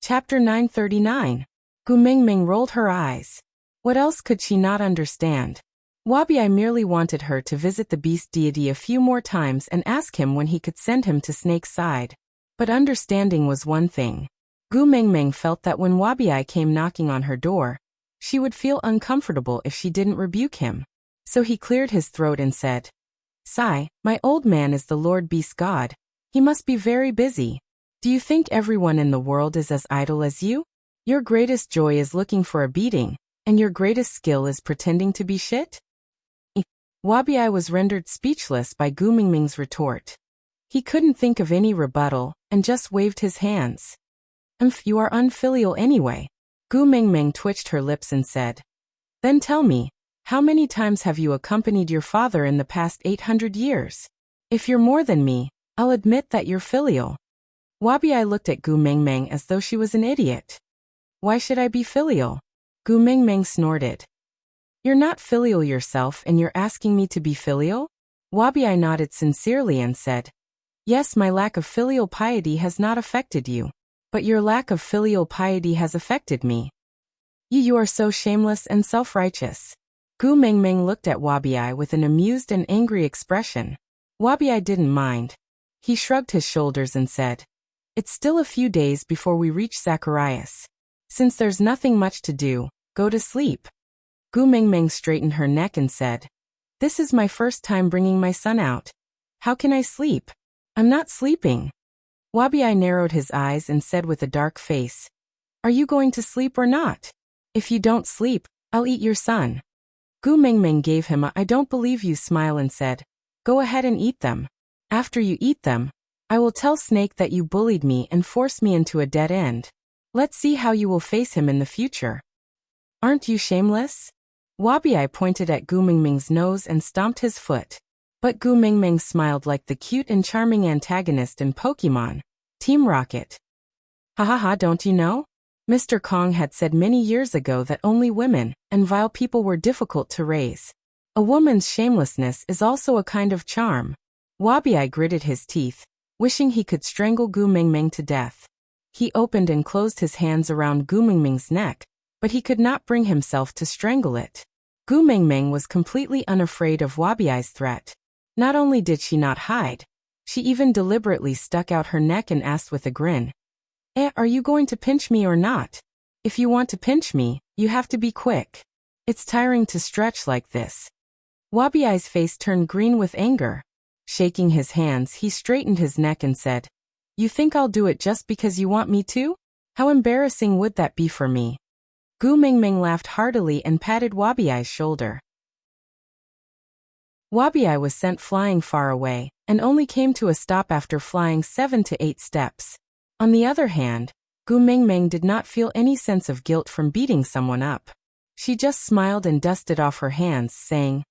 Chapter 939. Gu Mingming rolled her eyes. What else could she not understand? Wabi merely wanted her to visit the beast deity a few more times and ask him when he could send him to Snake's side. But understanding was one thing. Gu Mingming felt that when Wabi came knocking on her door, she would feel uncomfortable if she didn't rebuke him. So he cleared his throat and said, "Sai, my old man is the Lord Beast God. He must be very busy. Do you think everyone in the world is as idle as you? Your greatest joy is looking for a beating, and your greatest skill is pretending to be shit?" Wabi was rendered speechless by Gu Mingming's retort. He couldn't think of any rebuttal, and just waved his hands. You are unfilial anyway." Gu Mingming twitched her lips and said, "Then tell me, how many times have you accompanied your father in the past 800 years? If you're more than me, I'll admit that you're filial." Wabi looked at Gu Mingming as though she was an idiot. "Why should I be filial?" Gu Mingming snorted. "You're not filial yourself and you're asking me to be filial?" Wabi nodded sincerely and said, "Yes, my lack of filial piety has not affected you. But your lack of filial piety has affected me. You are so shameless and self-righteous." Gu Mingming looked at Wabi with an amused and angry expression. Wabi didn't mind. He shrugged his shoulders and said, "It's still a few days before we reach Zacharias. Since there's nothing much to do, go to sleep." Gu Mingming straightened her neck and said, "This is my first time bringing my son out. How can I sleep? I'm not sleeping." Wabi narrowed his eyes and said with a dark face, "Are you going to sleep or not? If you don't sleep, I'll eat your son." Gu Mingming gave him a "I don't believe you" smile and said, "Go ahead and eat them. After you eat them, I will tell Snake that you bullied me and forced me into a dead end. Let's see how you will face him in the future. Aren't you shameless?" Wabi pointed at Gu Mingming's nose and stomped his foot. But Gu Mingming smiled like the cute and charming antagonist in Pokemon, Team Rocket. "Ha ha ha, don't you know? Mr. Kong had said many years ago that only women and vile people were difficult to raise. A woman's shamelessness is also a kind of charm." Wabi gritted his teeth, wishing he could strangle Gu Mingming to death. He opened and closed his hands around Gu Mingming's neck, but he could not bring himself to strangle it. Gu Mingming was completely unafraid of Wabi's threat. Not only did she not hide, she even deliberately stuck out her neck and asked with a grin, "Are you going to pinch me or not? If you want to pinch me, you have to be quick. It's tiring to stretch like this." Wabi's face turned green with anger. Shaking his hands, he straightened his neck and said, "You think I'll do it just because you want me to? How embarrassing would that be for me?" Gu Mingming laughed heartily and patted Wabi's shoulder. Wabi was sent flying far away, and only came to a stop after flying 7 to 8 steps. On the other hand, Gu Mingming did not feel any sense of guilt from beating someone up. She just smiled and dusted off her hands, saying,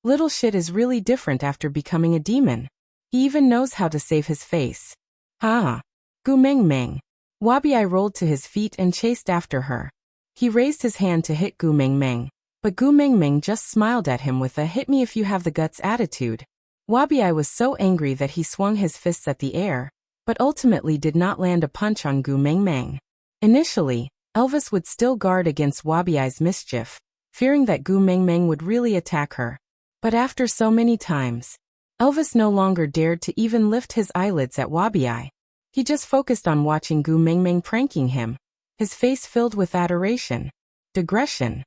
"Little shit is really different after becoming a demon. He even knows how to save his face." "Ha! Gu Mingming." Wabi rolled to his feet and chased after her. He raised his hand to hit Gu Mingming, but Gu Mingming just smiled at him with a "hit me if you have the guts" attitude. Wabi was so angry that he swung his fists at the air, but ultimately did not land a punch on Gu Mingming. Initially, Elvis would still guard against Wabi's mischief, fearing that Gu Mingming would really attack her. But after so many times, Elvis no longer dared to even lift his eyelids at Wabi. He just focused on watching Gu Mingming pranking him, his face filled with adoration. Digression.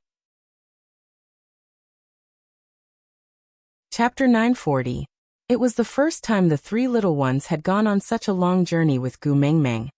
Chapter 940. It was the first time the three little ones had gone on such a long journey with Gu Mingming,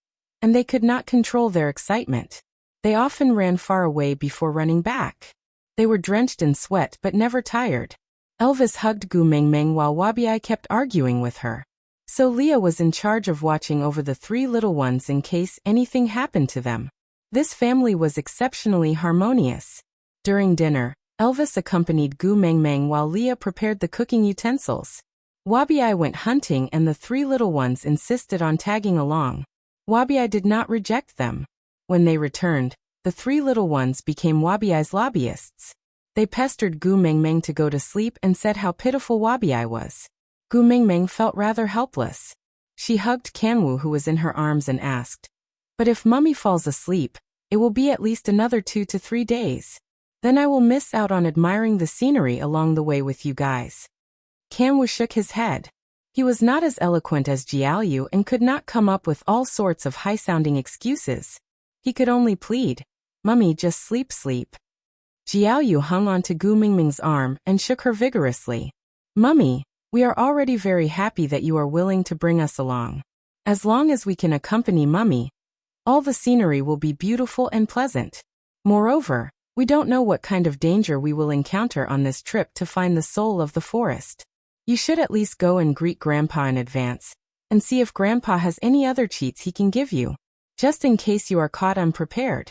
and they could not control their excitement. They often ran far away before running back. They were drenched in sweat but never tired. Elvis hugged Gu Mingming while Wabi kept arguing with her. So Leah was in charge of watching over the three little ones in case anything happened to them. This family was exceptionally harmonious. During dinner, Elvis accompanied Gu Mingming while Leah prepared the cooking utensils. Wabi went hunting and the three little ones insisted on tagging along. Wabi did not reject them. When they returned, the three little ones became Wabi's lobbyists. They pestered Gu Mingming to go to sleep and said how pitiful Wabi was. Gu Mingming felt rather helpless. She hugged Kanwu, who was in her arms, and asked, But if Mummy falls asleep, it will be at least another 2 to 3 days. Then I will miss out on admiring the scenery along the way with you guys. Kanwoo shook his head. He was not as eloquent as Jiaoyu and could not come up with all sorts of high-sounding excuses. He could only plead, "Mummy, just sleep." Jiaoyu hung on to Gu Mingming's arm and shook her vigorously. "Mummy, we are already very happy that you are willing to bring us along. As long as we can accompany Mummy, all the scenery will be beautiful and pleasant. Moreover, we don't know what kind of danger we will encounter on this trip to find the soul of the forest. You should at least go and greet Grandpa in advance, and see if Grandpa has any other cheats he can give you, just in case you are caught unprepared."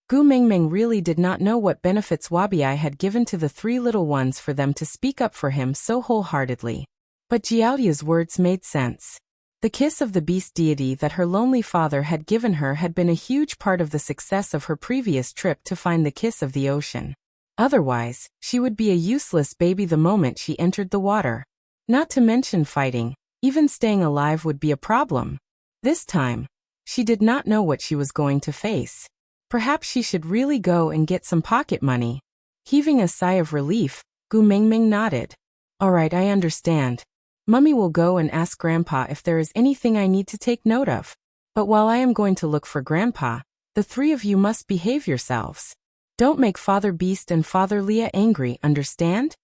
Gu Mingming really did not know what benefits Wabi had given to the 3 little ones for them to speak up for him so wholeheartedly. But Jiaoyu's words made sense. The kiss of the beast deity that her lonely father had given her had been a huge part of the success of her previous trip to find the kiss of the ocean. Otherwise, she would be a useless baby the moment she entered the water. Not to mention fighting, even staying alive would be a problem. This time, she did not know what she was going to face. Perhaps she should really go and get some pocket money. Heaving a sigh of relief, Gu Mingming nodded. "All right, I understand. Mummy will go and ask Grandpa if there is anything I need to take note of. But while I am going to look for Grandpa, the 3 of you must behave yourselves. Don't make Father Beast and Father Leah angry, understand?"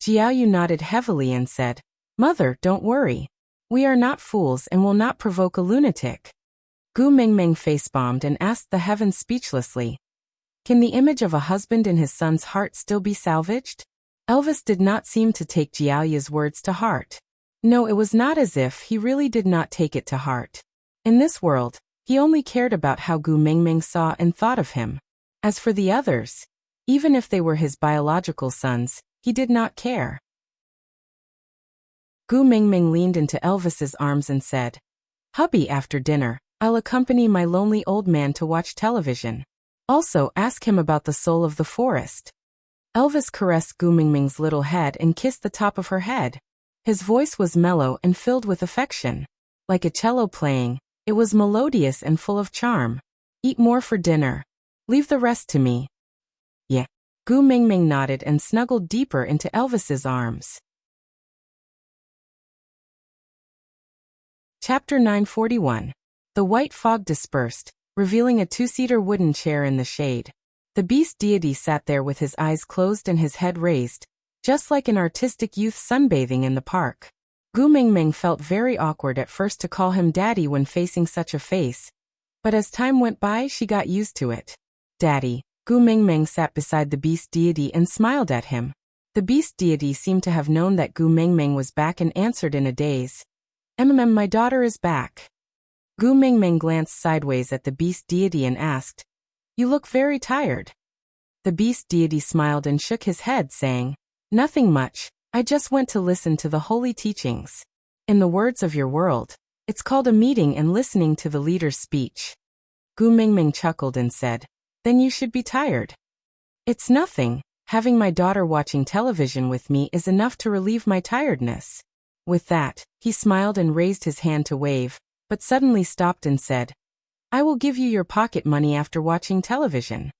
Jiaoyu nodded heavily and said, "Mother, don't worry. We are not fools and will not provoke a lunatic." Gu Mingming face-bombed and asked the heavens speechlessly, "Can the image of a husband in his son's heart still be salvaged?" Elvis did not seem to take Jiaoyu's words to heart. No, it was not as if he really did not take it to heart. In this world, he only cared about how Gu Mingming saw and thought of him. As for the others, even if they were his biological sons, he did not care. Gu Mingming leaned into Elvis's arms and said, "Hubby, after dinner, I'll accompany my lonely old man to watch television. Also, ask him about the soul of the forest." Elvis caressed Gu Mingming's little head and kissed the top of her head. His voice was mellow and filled with affection. Like a cello playing, it was melodious and full of charm. "Eat more for dinner. Leave the rest to me." "Yeah." Gu Mingming nodded and snuggled deeper into Elvis's arms. Chapter 941. The white fog dispersed, revealing a 2-seater wooden chair in the shade. The beast deity sat there with his eyes closed and his head raised, just like an artistic youth sunbathing in the park. Gu Mingming felt very awkward at first to call him daddy when facing such a face, but as time went by she got used to it. "Daddy." Gu Mingming sat beside the beast deity and smiled at him. The beast deity seemed to have known that Gu Mingming was back and answered in a daze, My daughter is back." Gu Mingming glanced sideways at the beast deity and asked, "You look very tired." The beast deity smiled and shook his head, saying, "Nothing much, I just went to listen to the holy teachings. In the words of your world, it's called a meeting and listening to the leader's speech." Gu Mingming chuckled and said, "Then you should be tired." "It's nothing, having my daughter watching television with me is enough to relieve my tiredness." With that, he smiled and raised his hand to wave, but suddenly stopped and said, "I will give you your pocket money after watching television."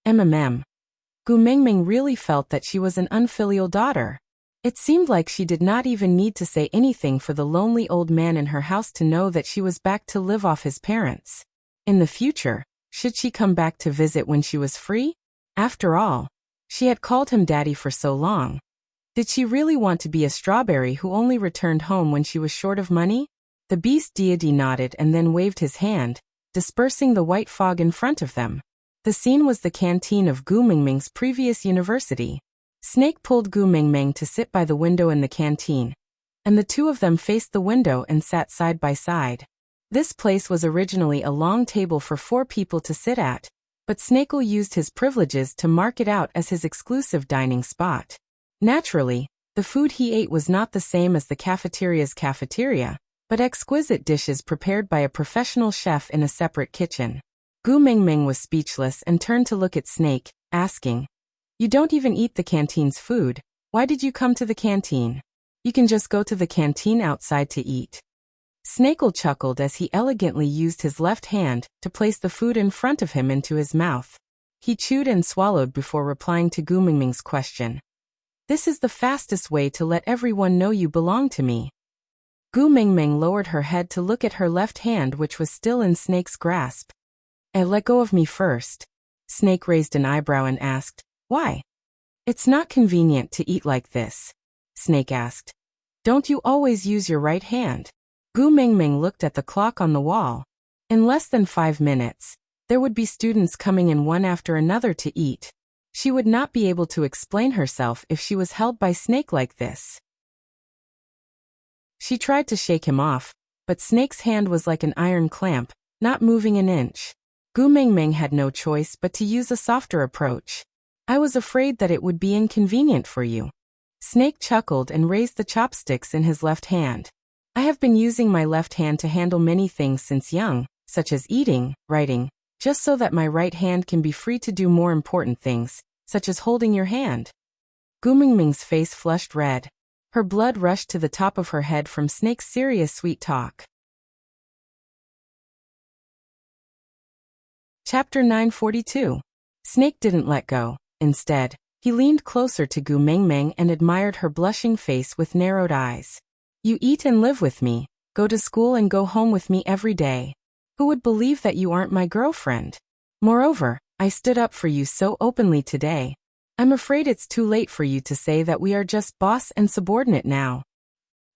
Gu Mingming really felt that she was an unfilial daughter. It seemed like she did not even need to say anything for the lonely old man in her house to know that she was back to live off his parents. In the future, should she come back to visit when she was free? After all, she had called him daddy for so long. Did she really want to be a strawberry who only returned home when she was short of money? The beast deity nodded and then waved his hand, dispersing the white fog in front of them. The scene was the canteen of Gu Mingming's previous university. Snake pulled Gu Mingming to sit by the window in the canteen, and the two of them faced the window and sat side by side. This place was originally a long table for 4 people to sit at, but Snake'll used his privileges to mark it out as his exclusive dining spot. Naturally, the food he ate was not the same as the cafeteria's cafeteria, but exquisite dishes prepared by a professional chef in a separate kitchen. Gu Mingming was speechless and turned to look at Snake, asking, "You don't even eat the canteen's food. Why did you come to the canteen? You can just go to the canteen outside to eat." Snakel chuckled as he elegantly used his left hand to place the food in front of him into his mouth. He chewed and swallowed before replying to Gu Mingming's question. This is the fastest way to let everyone know you belong to me. Gu Mingming lowered her head to look at her left hand, which was still in Snake's grasp. Let go of me first. Snake raised an eyebrow and asked, why? It's not convenient to eat like this. Snake asked. Don't you always use your right hand? Gu Mingming looked at the clock on the wall. In less than 5 minutes, there would be students coming in one after another to eat. She would not be able to explain herself if she was held by Snake like this. She tried to shake him off, but Snake's hand was like an iron clamp, not moving an inch. Gu Mingming had no choice but to use a softer approach. I was afraid that it would be inconvenient for you. Snake chuckled and raised the chopsticks in his left hand. I have been using my left hand to handle many things since young, such as eating, writing, just so that my right hand can be free to do more important things, such as holding your hand. Gu Mingming's face flushed red. Her blood rushed to the top of her head from Snake's serious sweet talk. Chapter 942. Snake didn't let go. Instead, he leaned closer to Gu Mingming and admired her blushing face with narrowed eyes. You eat and live with me, go to school and go home with me every day. Who would believe that you aren't my girlfriend? Moreover, I stood up for you so openly today. I'm afraid it's too late for you to say that we are just boss and subordinate now.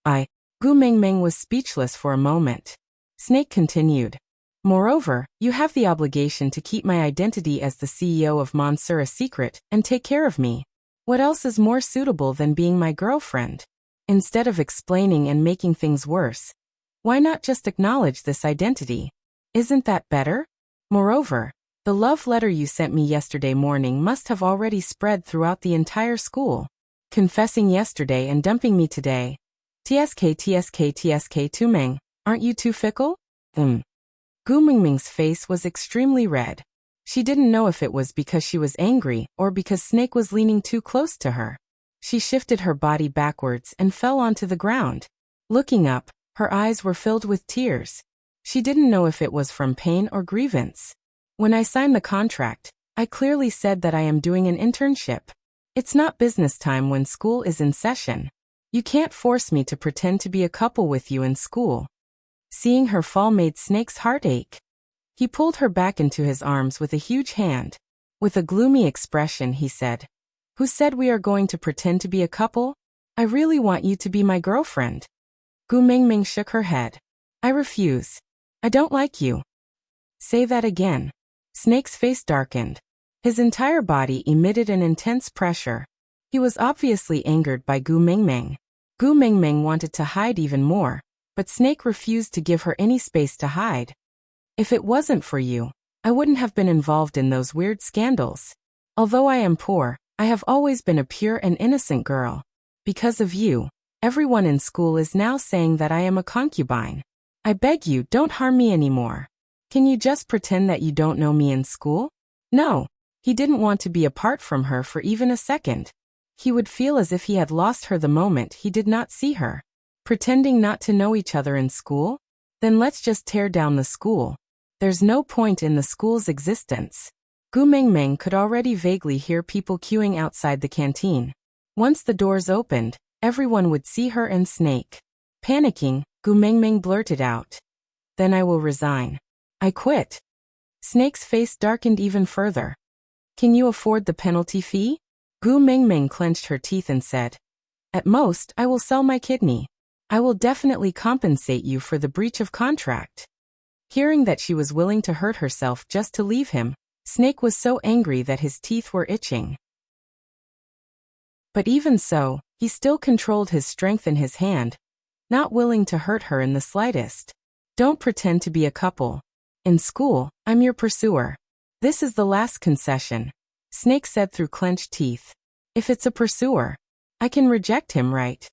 Gu Mingming was speechless for a moment. Snake continued. Moreover, you have the obligation to keep my identity as the CEO of Monsieur a secret and take care of me. What else is more suitable than being my girlfriend? Instead of explaining and making things worse, why not just acknowledge this identity? Isn't that better? Moreover, the love letter you sent me yesterday morning must have already spread throughout the entire school. Confessing yesterday and dumping me today. TSK Tumeng, aren't you too fickle? Gu Mingming's face was extremely red. She didn't know if it was because she was angry or because Snake was leaning too close to her. She shifted her body backwards and fell onto the ground. Looking up, her eyes were filled with tears. She didn't know if it was from pain or grievance. When I signed the contract, I clearly said that I am doing an internship. It's not business time when school is in session. You can't force me to pretend to be a couple with you in school. Seeing her fall made Snake's heart ache. He pulled her back into his arms with a huge hand. With a gloomy expression, he said, Who said we are going to pretend to be a couple? I really want you to be my girlfriend. Gu Mingming shook her head. I refuse. I don't like you. Say that again. Snake's face darkened. His entire body emitted an intense pressure. He was obviously angered by Gu Mingming. Gu Mingming wanted to hide even more, but Snake refused to give her any space to hide. If it wasn't for you, I wouldn't have been involved in those weird scandals. Although I am poor, I have always been a pure and innocent girl. Because of you, everyone in school is now saying that I am a concubine. I beg you, don't harm me anymore. Can you just pretend that you don't know me in school? No, he didn't want to be apart from her for even a second. He would feel as if he had lost her the moment he did not see her. Pretending not to know each other in school? Then let's just tear down the school. There's no point in the school's existence. Gu Mingming could already vaguely hear people queuing outside the canteen. Once the doors opened, everyone would see her and Snake. Panicking, Gu Mingming blurted out. Then I will resign. I quit. Snake's face darkened even further. Can you afford the penalty fee? Gu Mingming clenched her teeth and said, At most, I will sell my kidney. I will definitely compensate you for the breach of contract. Hearing that she was willing to hurt herself just to leave him, Snake was so angry that his teeth were itching. But even so, he still controlled his strength in his hand, not willing to hurt her in the slightest. Don't pretend to be a couple. In school, I'm your pursuer. This is the last concession, Snake said through clenched teeth. If it's a pursuer, I can reject him, right?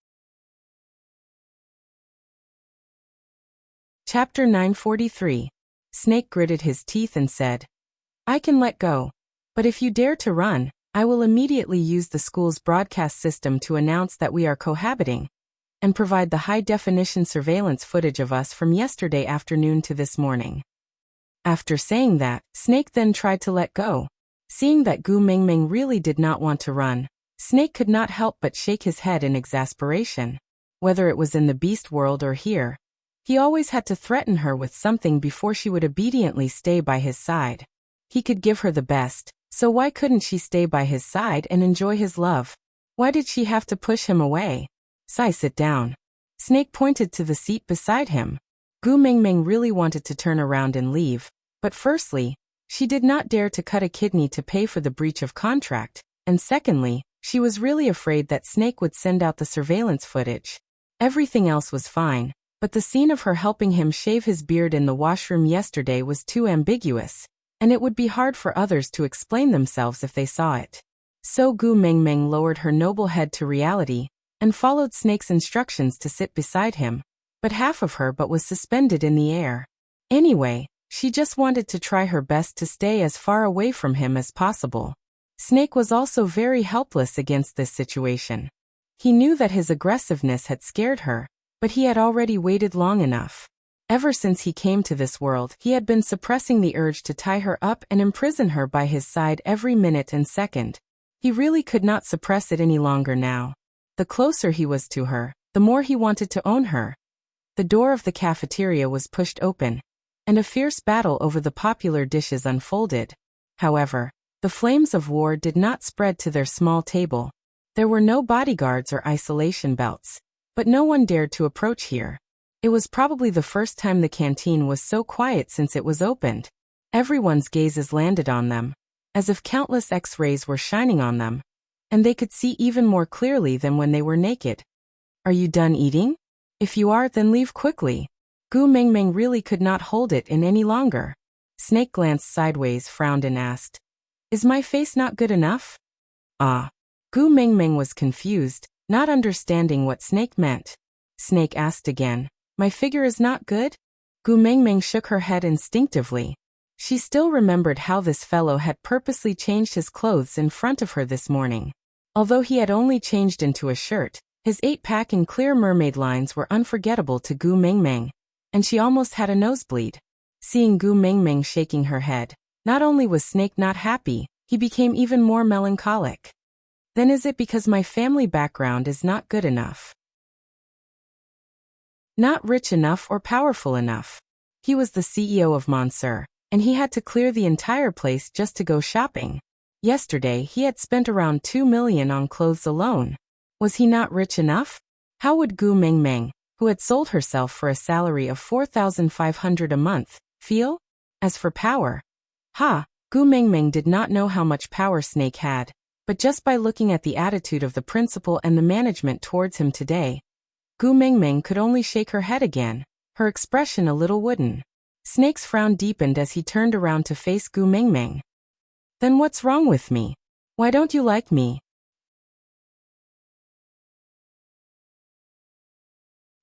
Chapter 943. Snake gritted his teeth and said, I can let go. But if you dare to run, I will immediately use the school's broadcast system to announce that we are cohabiting. and provide the high-definition surveillance footage of us from yesterday afternoon to this morning." After saying that, Snake then tried to let go. Seeing that Gu Mingming really did not want to run, Snake could not help but shake his head in exasperation. Whether it was in the beast world or here, he always had to threaten her with something before she would obediently stay by his side. He could give her the best, so why couldn't she stay by his side and enjoy his love? Why did she have to push him away? Sit down." Snake pointed to the seat beside him. Gu Mingming really wanted to turn around and leave, but firstly, she did not dare to cut a kidney to pay for the breach of contract, and secondly, she was really afraid that Snake would send out the surveillance footage. Everything else was fine, but the scene of her helping him shave his beard in the washroom yesterday was too ambiguous, and it would be hard for others to explain themselves if they saw it. So Gu Mingming lowered her noble head to reality, and followed Snake's instructions to sit beside him, but half of her was suspended in the air. Anyway, she just wanted to try her best to stay as far away from him as possible. Snake was also very helpless against this situation. He knew that his aggressiveness had scared her, but he had already waited long enough. Ever since he came to this world, he had been suppressing the urge to tie her up and imprison her by his side every minute and second. He really could not suppress it any longer now. The closer he was to her, the more he wanted to own her. The door of the cafeteria was pushed open, and a fierce battle over the popular dishes unfolded. However, the flames of war did not spread to their small table. There were no bodyguards or isolation belts, but no one dared to approach here. It was probably the first time the canteen was so quiet since it was opened. Everyone's gazes landed on them, as if countless X-rays were shining on them, and they could see even more clearly than when they were naked. "Are you done eating? If you are, then leave quickly." Gu Mingming really could not hold it in any longer. Snake glanced sideways, frowned and asked, "Is my face not good enough?" "Ah." Gu Mingming was confused, not understanding what Snake meant. Snake asked again, "My figure is not good?" Gu Mingming shook her head instinctively. She still remembered how this fellow had purposely changed his clothes in front of her this morning. Although he had only changed into a shirt, his 8-pack and clear mermaid lines were unforgettable to Gu Mingming, and she almost had a nosebleed. Seeing Gu Mingming shaking her head, not only was Snake not happy, he became even more melancholic. "Then is it because my family background is not good enough? Not rich enough or powerful enough?" He was the CEO of Monsieur, and he had to clear the entire place just to go shopping. Yesterday he had spent around 2 million on clothes alone. Was he not rich enough? How would Gu Mingming, who had sold herself for a salary of 4,500 a month, feel? As for power, Gu Mingming did not know how much power Snake had, but just by looking at the attitude of the principal and the management towards him today, Gu Mingming could only shake her head again, her expression a little wooden. Snake's frown deepened as he turned around to face Gu Mingming. "Then what's wrong with me? Why don't you like me?"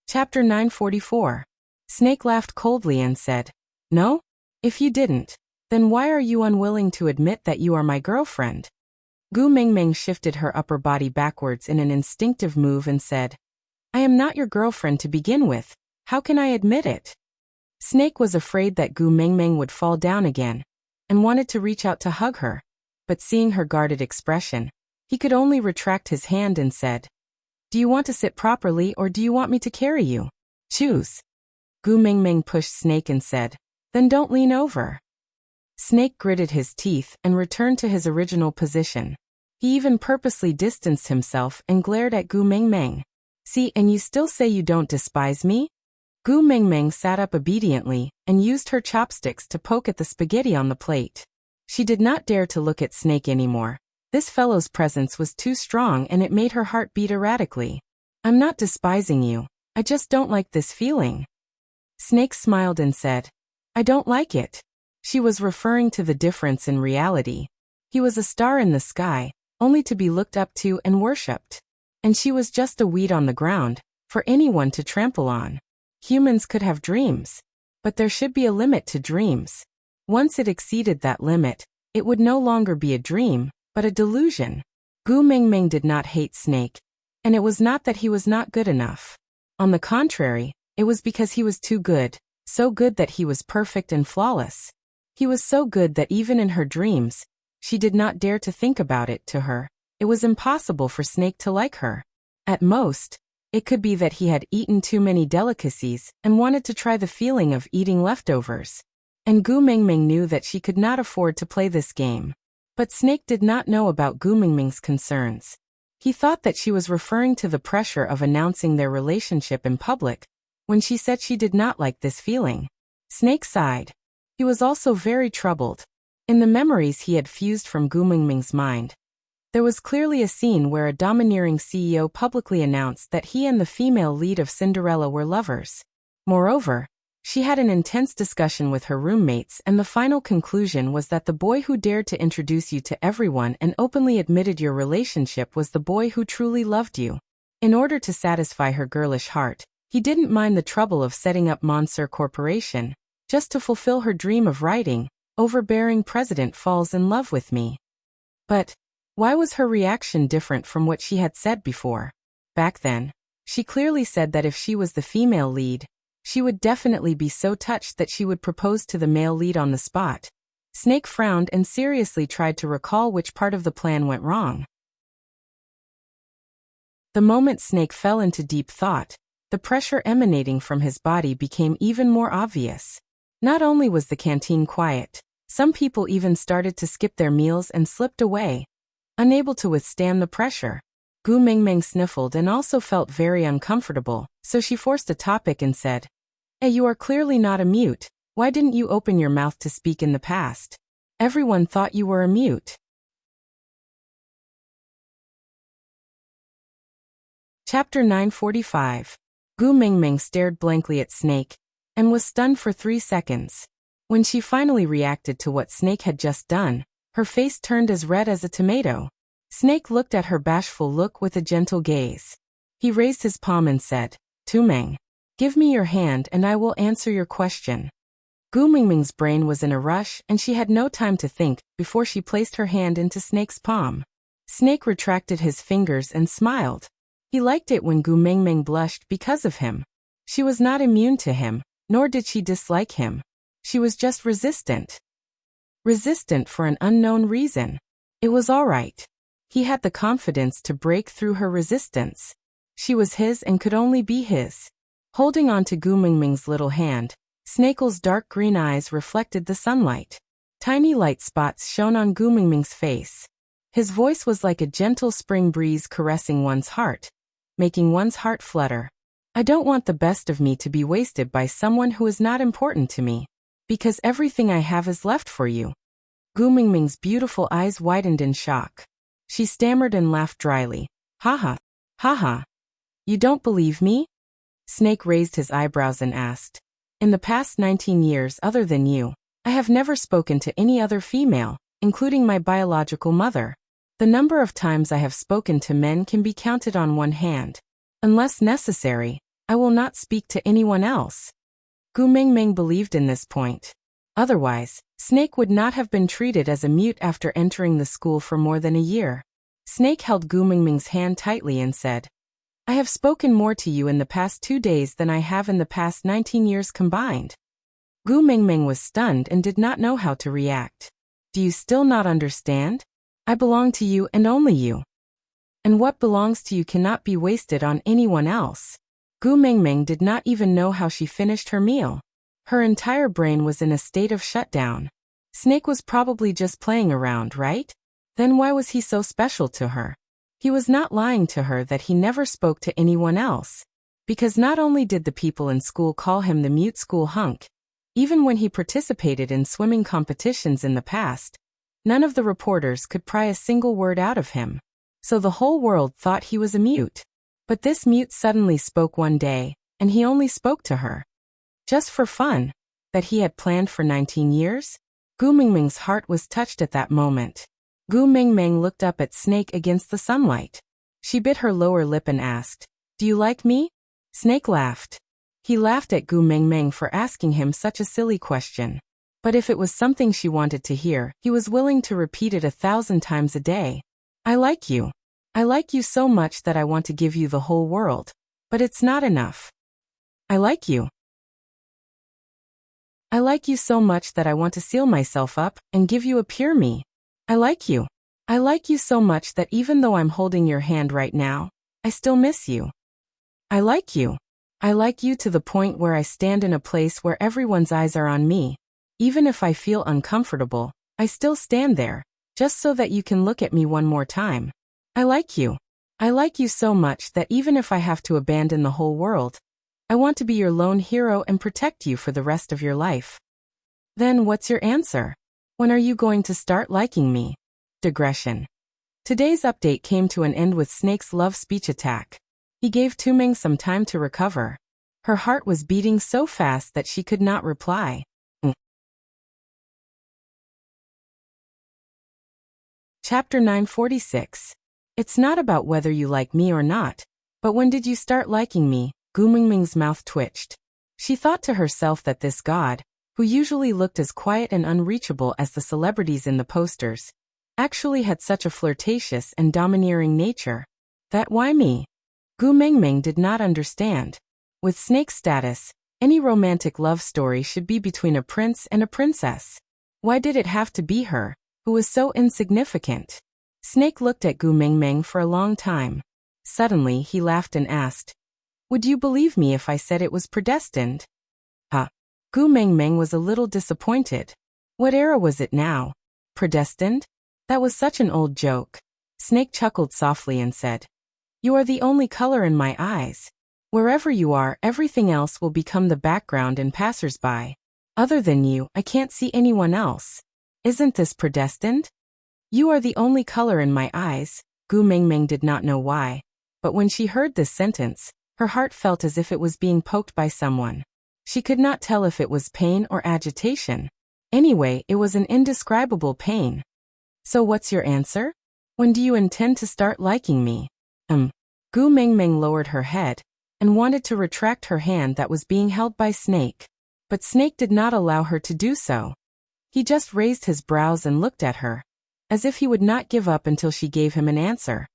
Chapter 944. Snake laughed coldly and said, "No? If you didn't, then why are you unwilling to admit that you are my girlfriend?" Gu Mingming shifted her upper body backwards in an instinctive move and said, "I am not your girlfriend to begin with. How can I admit it?" Snake was afraid that Gu Mingming would fall down again, and wanted to reach out to hug her, but seeing her guarded expression, he could only retract his hand and said, "Do you want to sit properly or do you want me to carry you? Choose." Gu Mingming pushed Snake and said, "Then don't lean over." Snake gritted his teeth and returned to his original position. He even purposely distanced himself and glared at Gu Mingming. "See, and you still say you don't despise me?" Gu Mingming sat up obediently and used her chopsticks to poke at the spaghetti on the plate. She did not dare to look at Snake anymore. This fellow's presence was too strong and it made her heart beat erratically. "I'm not despising you. I just don't like this feeling." Snake smiled and said, "I don't like it." She was referring to the difference in reality. He was a star in the sky, only to be looked up to and worshipped. And she was just a weed on the ground, for anyone to trample on. Humans could have dreams, but there should be a limit to dreams. Once it exceeded that limit, it would no longer be a dream, but a delusion. Gu Mingming did not hate Snake, and it was not that he was not good enough. On the contrary, it was because he was too good, so good that he was perfect and flawless. He was so good that even in her dreams, she did not dare to think about it. To her, it was impossible for Snake to like her. At most, it could be that he had eaten too many delicacies and wanted to try the feeling of eating leftovers. And Gu Mingming knew that she could not afford to play this game. But Snake did not know about Gu Mingming's concerns. He thought that she was referring to the pressure of announcing their relationship in public when she said she did not like this feeling. Snake sighed. He was also very troubled. In the memories he had fused from Gu Mingming's mind, there was clearly a scene where a domineering CEO publicly announced that he and the female lead of Cinderella were lovers. Moreover, she had an intense discussion with her roommates, and the final conclusion was that the boy who dared to introduce you to everyone and openly admitted your relationship was the boy who truly loved you. In order to satisfy her girlish heart, he didn't mind the trouble of setting up Monsieur Corporation, just to fulfill her dream of writing, "Overbearing President falls in love with me." But why was her reaction different from what she had said before? Back then, she clearly said that if she was the female lead, she would definitely be so touched that she would propose to the male lead on the spot. Snake frowned and seriously tried to recall which part of the plan went wrong. The moment Snake fell into deep thought, the pressure emanating from his body became even more obvious. Not only was the canteen quiet, some people even started to skip their meals and slipped away, unable to withstand the pressure. Gu Mingming sniffled and also felt very uncomfortable, so she forced a topic and said, "Hey, you are clearly not a mute. Why didn't you open your mouth to speak in the past? Everyone thought you were a mute." Chapter 945. Gu Mingming stared blankly at Snake and was stunned for 3 seconds. When she finally reacted to what Snake had just done, her face turned as red as a tomato. Snake looked at her bashful look with a gentle gaze. He raised his palm and said, "Tumeng, give me your hand and I will answer your question." Gu Mingming's brain was in a rush and she had no time to think before she placed her hand into Snake's palm. Snake retracted his fingers and smiled. He liked it when Gu Mingming blushed because of him. She was not immune to him, nor did she dislike him. She was just resistant. Resistant for an unknown reason. It was all right. He had the confidence to break through her resistance. She was his and could only be his. Holding on to Gu Mingming's little hand, Snake's dark green eyes reflected the sunlight. Tiny light spots shone on Gu Mingming's face. His voice was like a gentle spring breeze caressing one's heart, making one's heart flutter. "I don't want the best of me to be wasted by someone who is not important to me, because everything I have is left for you." Gu Mingming's beautiful eyes widened in shock. She stammered and laughed dryly. "Haha, haha. You don't believe me?" Snake raised his eyebrows and asked, "In the past 19 years other than you, I have never spoken to any other female, including my biological mother. The number of times I have spoken to men can be counted on one hand. Unless necessary, I will not speak to anyone else." Gu Mingming believed in this point. Otherwise, Snake would not have been treated as a mute after entering the school for more than a year. Snake held Gu Mingming's hand tightly and said, "I have spoken more to you in the past 2 days than I have in the past 19 years combined." Gu Mingming was stunned and did not know how to react. "Do you still not understand? I belong to you and only you. And what belongs to you cannot be wasted on anyone else." Gu Mingming did not even know how she finished her meal. Her entire brain was in a state of shutdown. Snake was probably just playing around, right? Then why was he so special to her? He was not lying to her that he never spoke to anyone else. Because not only did the people in school call him the mute school hunk, even when he participated in swimming competitions in the past, none of the reporters could pry a single word out of him. So the whole world thought he was a mute. But this mute suddenly spoke one day, and he only spoke to her. Just for fun, that he had planned for 19 years? Gu Mingming's heart was touched at that moment. Gu Mingming looked up at Snake against the sunlight. She bit her lower lip and asked, "Do you like me?" Snake laughed. He laughed at Gu Mingming for asking him such a silly question. But if it was something she wanted to hear, he was willing to repeat it 1,000 times a day. "I like you. I like you so much that I want to give you the whole world." But it's not enough. I like you. I like you so much that I want to seal myself up and give you a pure me. I like you. I like you so much that even though I'm holding your hand right now, I still miss you. I like you. I like you to the point where I stand in a place where everyone's eyes are on me. Even if I feel uncomfortable, I still stand there, just so that you can look at me one more time. I like you. I like you so much that even if I have to abandon the whole world, I want to be your lone hero and protect you for the rest of your life. Then what's your answer? When are you going to start liking me? Digression. Today's update came to an end with Snake's love speech attack. He gave Tuming some time to recover. Her heart was beating so fast that she could not reply. Chapter 946. It's not about whether you like me or not, but when did you start liking me? Gu Mingming's mouth twitched. She thought to herself that this god, who usually looked as quiet and unreachable as the celebrities in the posters, actually had such a flirtatious and domineering nature. That why me? Gu Mingming did not understand. With Snake's status, any romantic love story should be between a prince and a princess. Why did it have to be her, who was so insignificant? Snake looked at Gu Mingming for a long time. Suddenly he laughed and asked, "Would you believe me if I said it was predestined?" Gu Mingming was a little disappointed. What era was it now? Predestined? That was such an old joke. Snake chuckled softly and said, "You are the only color in my eyes. Wherever you are, everything else will become the background and passers-by. Other than you, I can't see anyone else. Isn't this predestined? You are the only color in my eyes." Gu Mingming did not know why, but when she heard this sentence, her heart felt as if it was being poked by someone. She could not tell if it was pain or agitation. Anyway, it was an indescribable pain. "So what's your answer? When do you intend to start liking me?" Gu Mingming lowered her head and wanted to retract her hand that was being held by Snake. But Snake did not allow her to do so. He just raised his brows and looked at her, as if he would not give up until she gave him an answer.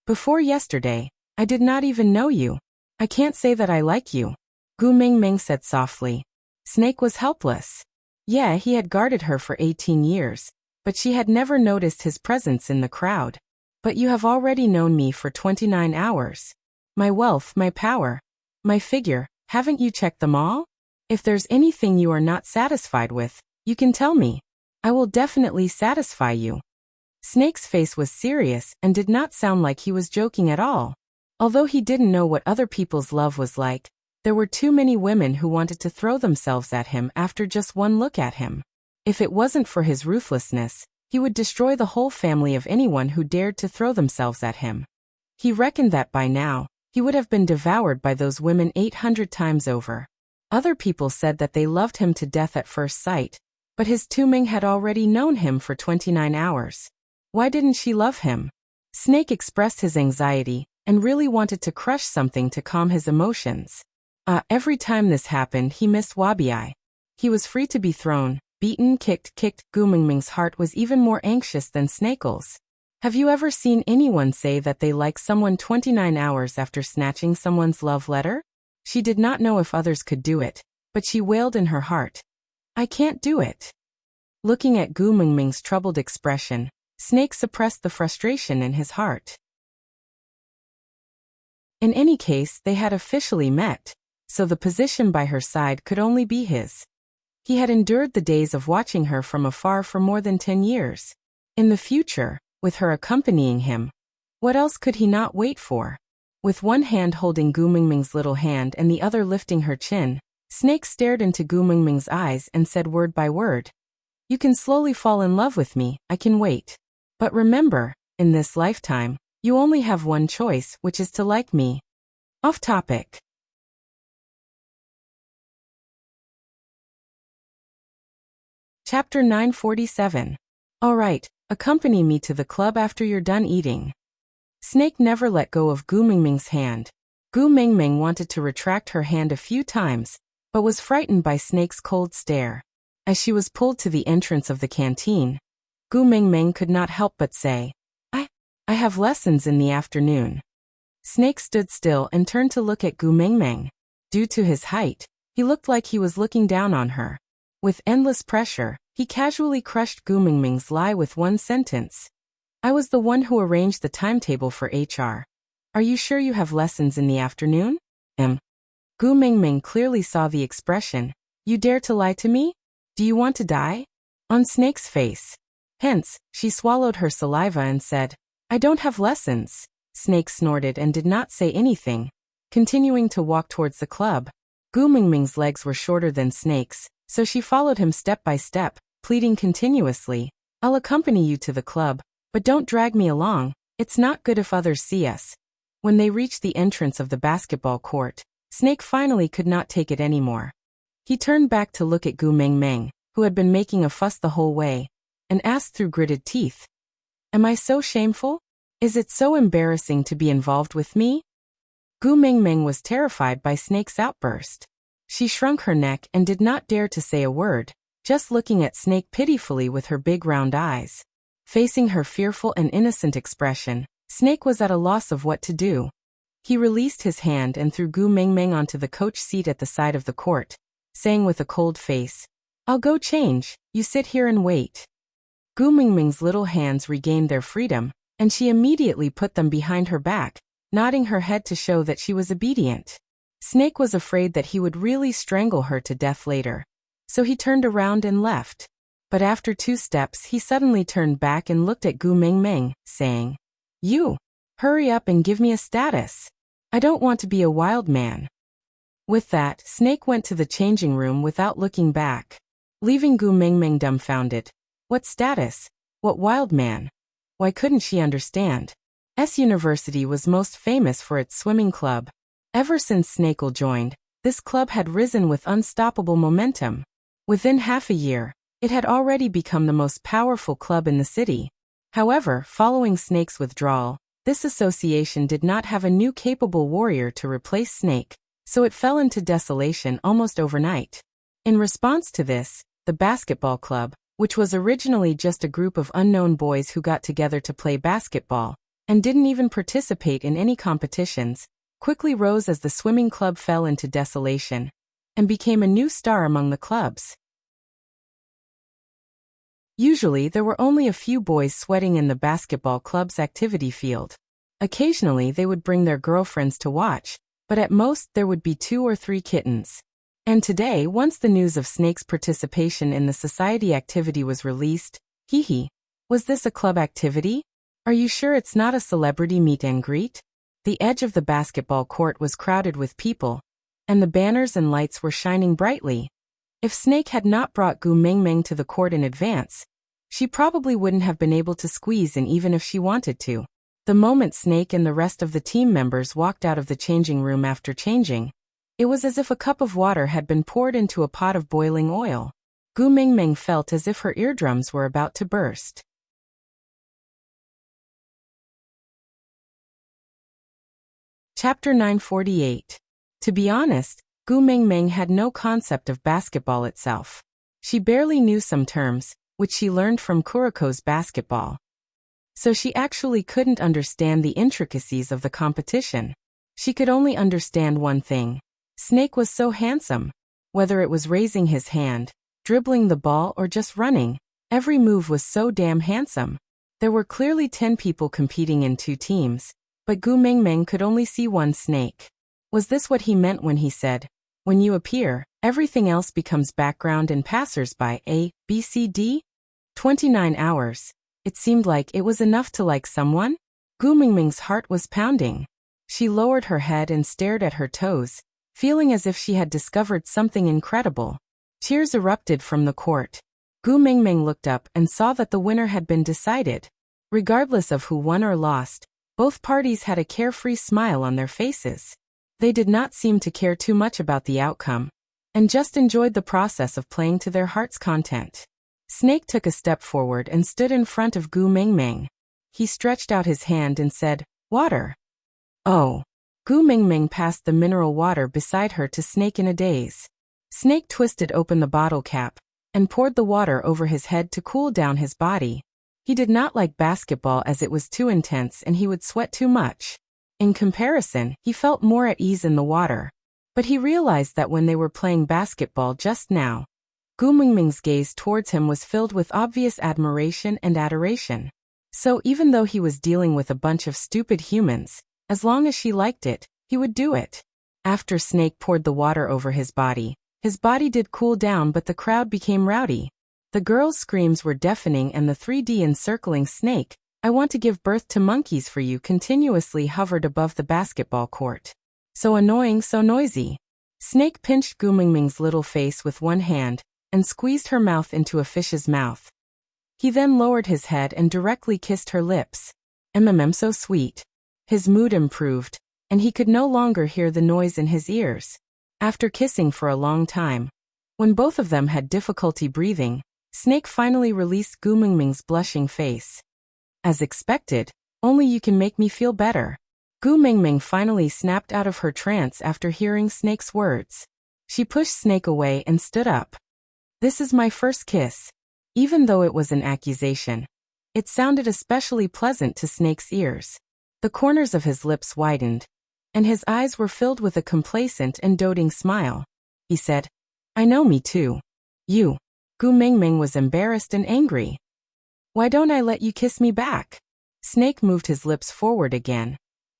"Before yesterday, I did not even know you. I can't say that I like you," Gu Mingming said softly. Snake was helpless. Yeah, he had guarded her for 18 years, but she had never noticed his presence in the crowd. "But you have already known me for 29 hours. My wealth, my power, my figure, haven't you checked them all? If there's anything you are not satisfied with, you can tell me. I will definitely satisfy you." Snake's face was serious and did not sound like he was joking at all. Although he didn't know what other people's love was like, there were too many women who wanted to throw themselves at him after just one look at him. If it wasn't for his ruthlessness, he would destroy the whole family of anyone who dared to throw themselves at him. He reckoned that by now, he would have been devoured by those women 800 times over. Other people said that they loved him to death at first sight, but his Tuming had already known him for 29 hours. Why didn't she love him? Snake expressed his anxiety and really wanted to crush something to calm his emotions. Every time this happened, he missed Wabi. He was free to be thrown, beaten, kicked. Gu Mingming's heart was even more anxious than Snake's. Have you ever seen anyone say that they like someone 29 hours after snatching someone's love letter? She did not know if others could do it, but she wailed in her heart, "I can't do it." Looking at Gu Mingming's troubled expression, Snake suppressed the frustration in his heart. In any case, they had officially met, so the position by her side could only be his. He had endured the days of watching her from afar for more than 10 years. In the future, with her accompanying him, what else could he not wait for? With one hand holding Gu Mingming's little hand and the other lifting her chin, Snake stared into Gu Mingming's eyes and said word by word, "You can slowly fall in love with me, I can wait. But remember, in this lifetime, you only have one choice, which is to like me." Off topic. Chapter 947. Alright, accompany me to the club after you're done eating. Snake never let go of Gu Mingming's hand. Gu Mingming wanted to retract her hand a few times, but was frightened by Snake's cold stare. As she was pulled to the entrance of the canteen, Gu Mingming could not help but say, I have lessons in the afternoon." Snake stood still and turned to look at Gu Mingming. Due to his height, he looked like he was looking down on her. With endless pressure, he casually crushed Gu Mingming's lie with one sentence. I was the one who arranged the timetable for HR. Are you sure you have lessons in the afternoon? Gu Mingming clearly saw the expression. You dare to lie to me? Do you want to die? On Snake's face. Hence, she swallowed her saliva and said, I don't have lessons. Snake snorted and did not say anything, continuing to walk towards the club. Gu Mingming's legs were shorter than Snake's, so she followed him step by step, pleading continuously, I'll accompany you to the club, but don't drag me along, it's not good if others see us. When they reached the entrance of the basketball court, Snake finally could not take it anymore. He turned back to look at Gu Mingming, who had been making a fuss the whole way, and asked through gritted teeth, Am I so shameful? Is it so embarrassing to be involved with me? Gu Mingming was terrified by Snake's outburst. She shrunk her neck and did not dare to say a word, just looking at Snake pitifully with her big round eyes. Facing her fearful and innocent expression, Snake was at a loss of what to do. He released his hand and threw Gu Mingming onto the coach seat at the side of the court, saying with a cold face, I'll go change, you sit here and wait. Gu Mingming's little hands regained their freedom, and she immediately put them behind her back, nodding her head to show that she was obedient. Snake was afraid that he would really strangle her to death later, so he turned around and left. But after 2 steps he suddenly turned back and looked at Gu Mingming, saying, You! Hurry up and give me a status. I don't want to be a wild man. With that, Snake went to the changing room without looking back, leaving Gu Mingming dumbfounded. What status? What wild man? Why couldn't she understand? S University was most famous for its swimming club. Ever since Snake joined, this club had risen with unstoppable momentum. Within half a year, it had already become the most powerful club in the city. However, following Snake's withdrawal, this association did not have a new capable warrior to replace Snake, so it fell into desolation almost overnight. In response to this, the basketball club, which was originally just a group of unknown boys who got together to play basketball, and didn't even participate in any competitions, quickly rose as the swimming club fell into desolation, and became a new star among the clubs. Usually there were only a few boys sweating in the basketball club's activity field. Occasionally they would bring their girlfriends to watch, but at most there would be 2 or 3 kittens. And today, once the news of Snake's participation in the society activity was released, was this a club activity? Are you sure it's not a celebrity meet and greet? The edge of the basketball court was crowded with people, and the banners and lights were shining brightly. If Snake had not brought Gu Mingming to the court in advance, she probably wouldn't have been able to squeeze in even if she wanted to. The moment Snake and the rest of the team members walked out of the changing room after changing, it was as if a cup of water had been poured into a pot of boiling oil. Gu Mingming felt as if her eardrums were about to burst. Chapter 948. To be honest, Gu Mingming had no concept of basketball itself. She barely knew some terms, which she learned from Kuroko's basketball. So she actually couldn't understand the intricacies of the competition. She could only understand one thing. Snake was so handsome. Whether it was raising his hand, dribbling the ball or just running, every move was so damn handsome. There were clearly 10 people competing in 2 teams, but Gu Mingming could only see one Snake. Was this what he meant when he said, when you appear, everything else becomes background and passers-by, A, B, C, D? 29 hours. It seemed like it was enough to like someone? Gu Mingming's heart was pounding. She lowered her head and stared at her toes, feeling as if she had discovered something incredible. Cheers erupted from the court. Gu Mingming looked up and saw that the winner had been decided. Regardless of who won or lost, both parties had a carefree smile on their faces. They did not seem to care too much about the outcome, and just enjoyed the process of playing to their heart's content. Snake took a step forward and stood in front of Gu Mingming. He stretched out his hand and said, Water. Oh. Gu Mingming passed the mineral water beside her to Snake in a daze. Snake twisted open the bottle cap and poured the water over his head to cool down his body. He did not like basketball as it was too intense and he would sweat too much. In comparison, he felt more at ease in the water. But he realized that when they were playing basketball just now, Gu Mingming's gaze towards him was filled with obvious admiration and adoration. So even though he was dealing with a bunch of stupid humans, as long as she liked it, he would do it. After Snake poured the water over his body did cool down, but the crowd became rowdy. The girls' screams were deafening and the 3D encircling Snake, "I want to give birth to monkeys for you," continuously hovered above the basketball court. So annoying, so noisy. Snake pinched Gu Mingming's little face with one hand and squeezed her mouth into a fish's mouth. He then lowered his head and directly kissed her lips. So sweet. His mood improved, and he could no longer hear the noise in his ears. After kissing for a long time, when both of them had difficulty breathing, Snake finally released Gu Mingming's blushing face. As expected, "Only you can make me feel better." Gu Mingming finally snapped out of her trance after hearing Snake's words. She pushed Snake away and stood up. "This is my first kiss." Even though it was an accusation, it sounded especially pleasant to Snake's ears. The corners of his lips widened, and his eyes were filled with a complacent and doting smile. He said, "I know, me too." "You." Gu Mingming was embarrassed and angry. "Why don't I let you kiss me back?" Snake moved his lips forward again,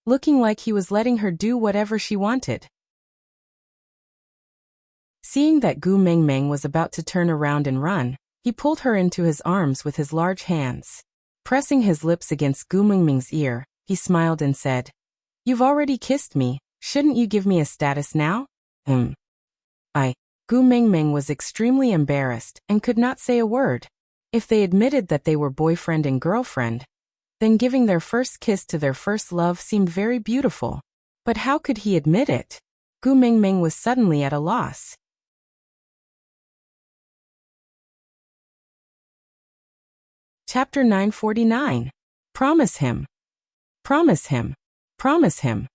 looking like he was letting her do whatever she wanted. Seeing that Gu Mingming was about to turn around and run, he pulled her into his arms with his large hands. Pressing his lips against Gu Mingming's ear, he smiled and said, "You've already kissed me, shouldn't you give me a status now?" Gu Mingming was extremely embarrassed and could not say a word. If they admitted that they were boyfriend and girlfriend, then giving their first kiss to their first love seemed very beautiful. But how could he admit it? Gu Mingming was suddenly at a loss. Chapter 949. Promise him. Promise him. Promise him.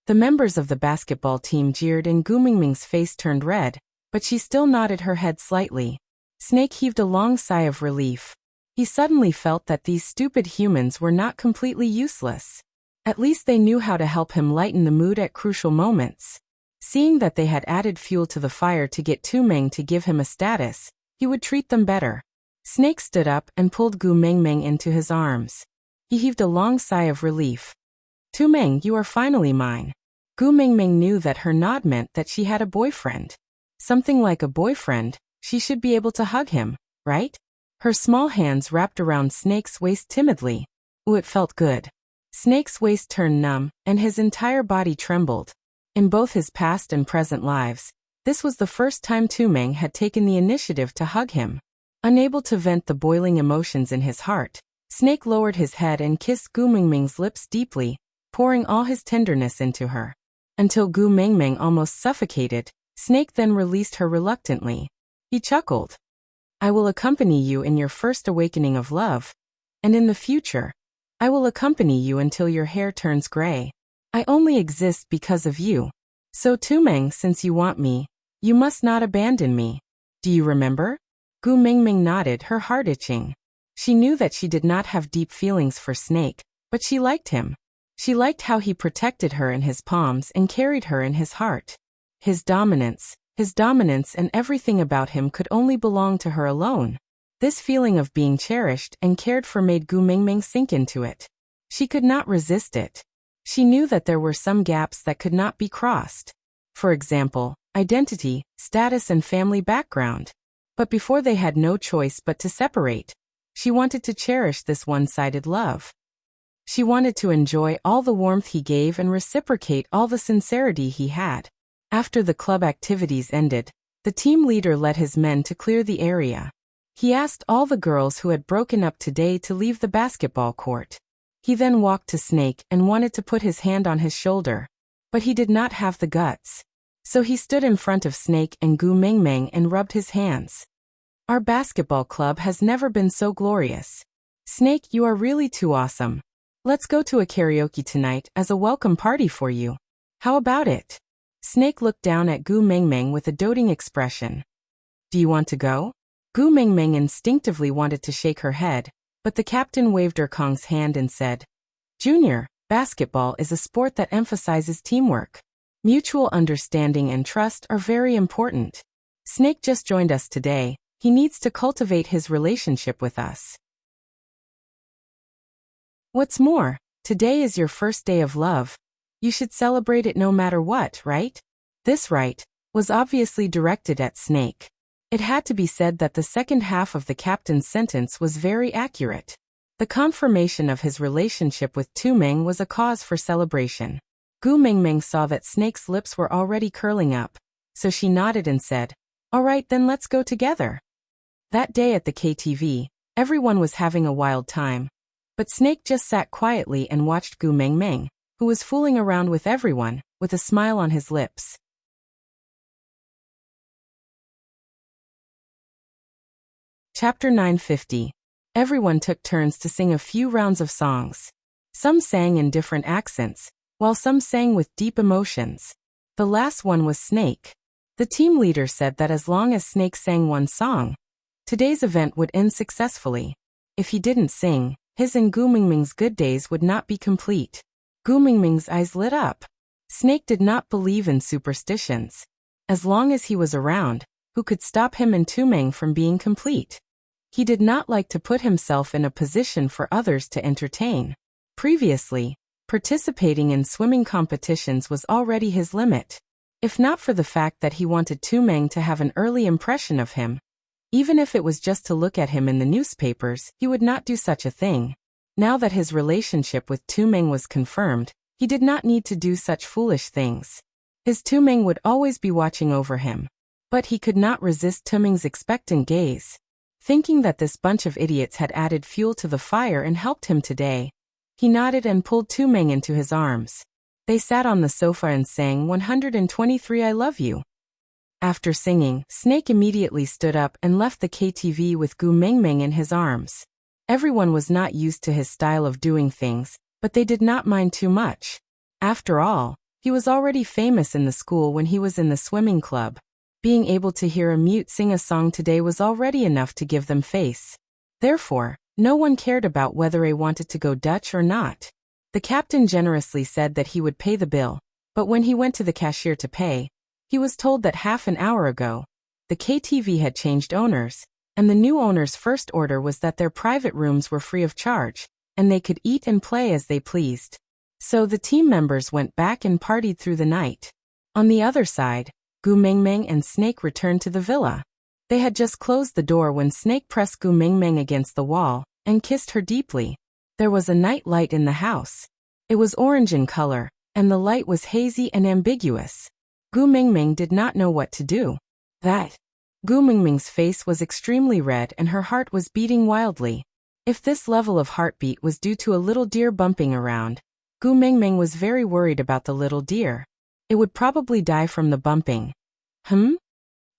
The members of the basketball team jeered and Gu Mingming's face turned red, but she still nodded her head slightly. Snake heaved a long sigh of relief. He suddenly felt that these stupid humans were not completely useless. At least they knew how to help him lighten the mood at crucial moments. Seeing that they had added fuel to the fire to get Tumeng to give him a status, he would treat them better. Snake stood up and pulled Gu Mingming into his arms. He heaved a long sigh of relief. "Tumeng, you are finally mine." Gu Mingming knew that her nod meant that she had a boyfriend. Something like a boyfriend, she should be able to hug him, right? Her small hands wrapped around Snake's waist timidly. Ooh, it felt good. Snake's waist turned numb, and his entire body trembled. In both his past and present lives, this was the first time Tumeng had taken the initiative to hug him. Unable to vent the boiling emotions in his heart, Snake lowered his head and kissed Gu Mingming's lips deeply, pouring all his tenderness into her. Until Gu Mingming almost suffocated, Snake then released her reluctantly. He chuckled. "I will accompany you in your first awakening of love, and in the future, I will accompany you until your hair turns gray. I only exist because of you. So Tumeng, since you want me, you must not abandon me. Do you remember?" Gu Mingming nodded, her heart itching. She knew that she did not have deep feelings for Snake, but she liked him. She liked how he protected her in his palms and carried her in his heart. His dominance and everything about him could only belong to her alone. This feeling of being cherished and cared for made Gu Mingming sink into it. She could not resist it. She knew that there were some gaps that could not be crossed. For example, identity, status and family background. But before they had no choice but to separate. She wanted to cherish this one-sided love. She wanted to enjoy all the warmth he gave and reciprocate all the sincerity he had. After the club activities ended, the team leader led his men to clear the area. He asked all the girls who had broken up today to leave the basketball court. He then walked to Snake and wanted to put his hand on his shoulder, but he did not have the guts. So he stood in front of Snake and Gu Mingming and rubbed his hands. "Our basketball club has never been so glorious. Snake, you are really too awesome. Let's go to a karaoke tonight as a welcome party for you. How about it?" Snake looked down at Gu Mingming with a doting expression. "Do you want to go?" Gu Mingming instinctively wanted to shake her head, but the captain waved Kong's hand and said, "Junior, Basketball is a sport that emphasizes teamwork. Mutual understanding and trust are very important. Snake just joined us today. He needs to cultivate his relationship with us. What's more, today is your first day of love. You should celebrate it no matter what, right? This right was obviously directed at Snake. It had to be said that the second half of the captain's sentence was very accurate. The confirmation of his relationship with Tu Meng was a cause for celebration. Gu Mingming saw that Snake's lips were already curling up, so she nodded and said, "All right, then let's go together." That day at the KTV, everyone was having a wild time. But Snake just sat quietly and watched Gu Mingming, who was fooling around with everyone, with a smile on his lips. Chapter 950. Everyone took turns to sing a few rounds of songs. Some sang in different accents, while some sang with deep emotions. The last one was Snake. The team leader said that as long as Snake sang one song, today's event would end successfully. If he didn't sing, his and Gu Mingming's good days would not be complete. Gu Mingming's eyes lit up. Snake did not believe in superstitions. As long as he was around, who could stop him and Tu Meng from being complete? He did not like to put himself in a position for others to entertain. Previously, participating in swimming competitions was already his limit. If not for the fact that he wanted Tu Meng to have an early impression of him, even if it was just to look at him in the newspapers, he would not do such a thing. Now that his relationship with Tu Meng was confirmed, he did not need to do such foolish things. His Tu Meng would always be watching over him. But he could not resist Tu Meng's expectant gaze. Thinking that this bunch of idiots had added fuel to the fire and helped him today, he nodded and pulled Tu Meng into his arms. They sat on the sofa and sang 123 I Love You. After singing, Snake immediately stood up and left the KTV with Gu Mingming in his arms. Everyone was not used to his style of doing things, but they did not mind too much. After all, he was already famous in the school when he was in the swimming club. Being able to hear a mute sing a song today was already enough to give them face. Therefore, no one cared about whether they wanted to go Dutch or not. The captain generously said that he would pay the bill, but when he went to the cashier to pay, he was told that half an hour ago, the KTV had changed owners, and the new owner's first order was that their private rooms were free of charge, and they could eat and play as they pleased. So the team members went back and partied through the night. On the other side, Gu Mingming and Snake returned to the villa. They had just closed the door when Snake pressed Gu Mingming against the wall and kissed her deeply. There was a night light in the house. It was orange in color, and the light was hazy and ambiguous. Gu Mingming did not know what to do. Gu Mingming's face was extremely red and her heart was beating wildly. If this level of heartbeat was due to a little deer bumping around, Gu Mingming was very worried about the little deer. It would probably die from the bumping.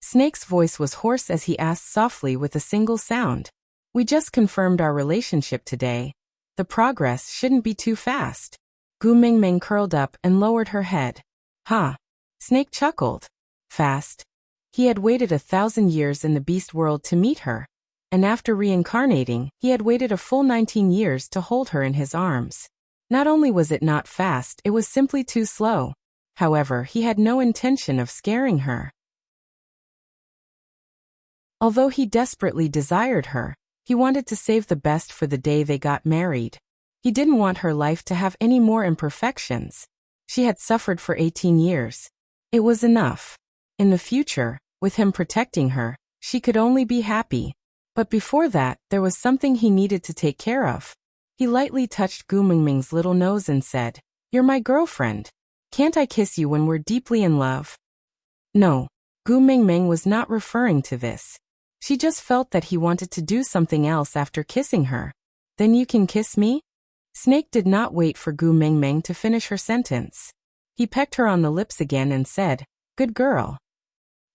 Snake's voice was hoarse as he asked softly with a single sound. We just confirmed our relationship today. The progress shouldn't be too fast. Gu Mingming curled up and lowered her head. Snake chuckled. Fast? He had waited 1,000 years in the beast world to meet her. And after reincarnating, he had waited a full 19 years to hold her in his arms. Not only was it not fast, it was simply too slow. However, he had no intention of scaring her. Although he desperately desired her, he wanted to save the best for the day they got married. He didn't want her life to have any more imperfections. She had suffered for 18 years. It was enough. In the future, with him protecting her, she could only be happy. But before that, there was something he needed to take care of. He lightly touched Gu Mingming's little nose and said, "You're my girlfriend. Can't I kiss you when we're deeply in love?" No, Gu Mingming was not referring to this. She just felt that he wanted to do something else after kissing her. "Then you can kiss me?" Snake did not wait for Gu Mingming to finish her sentence. He pecked her on the lips again and said, "Good girl."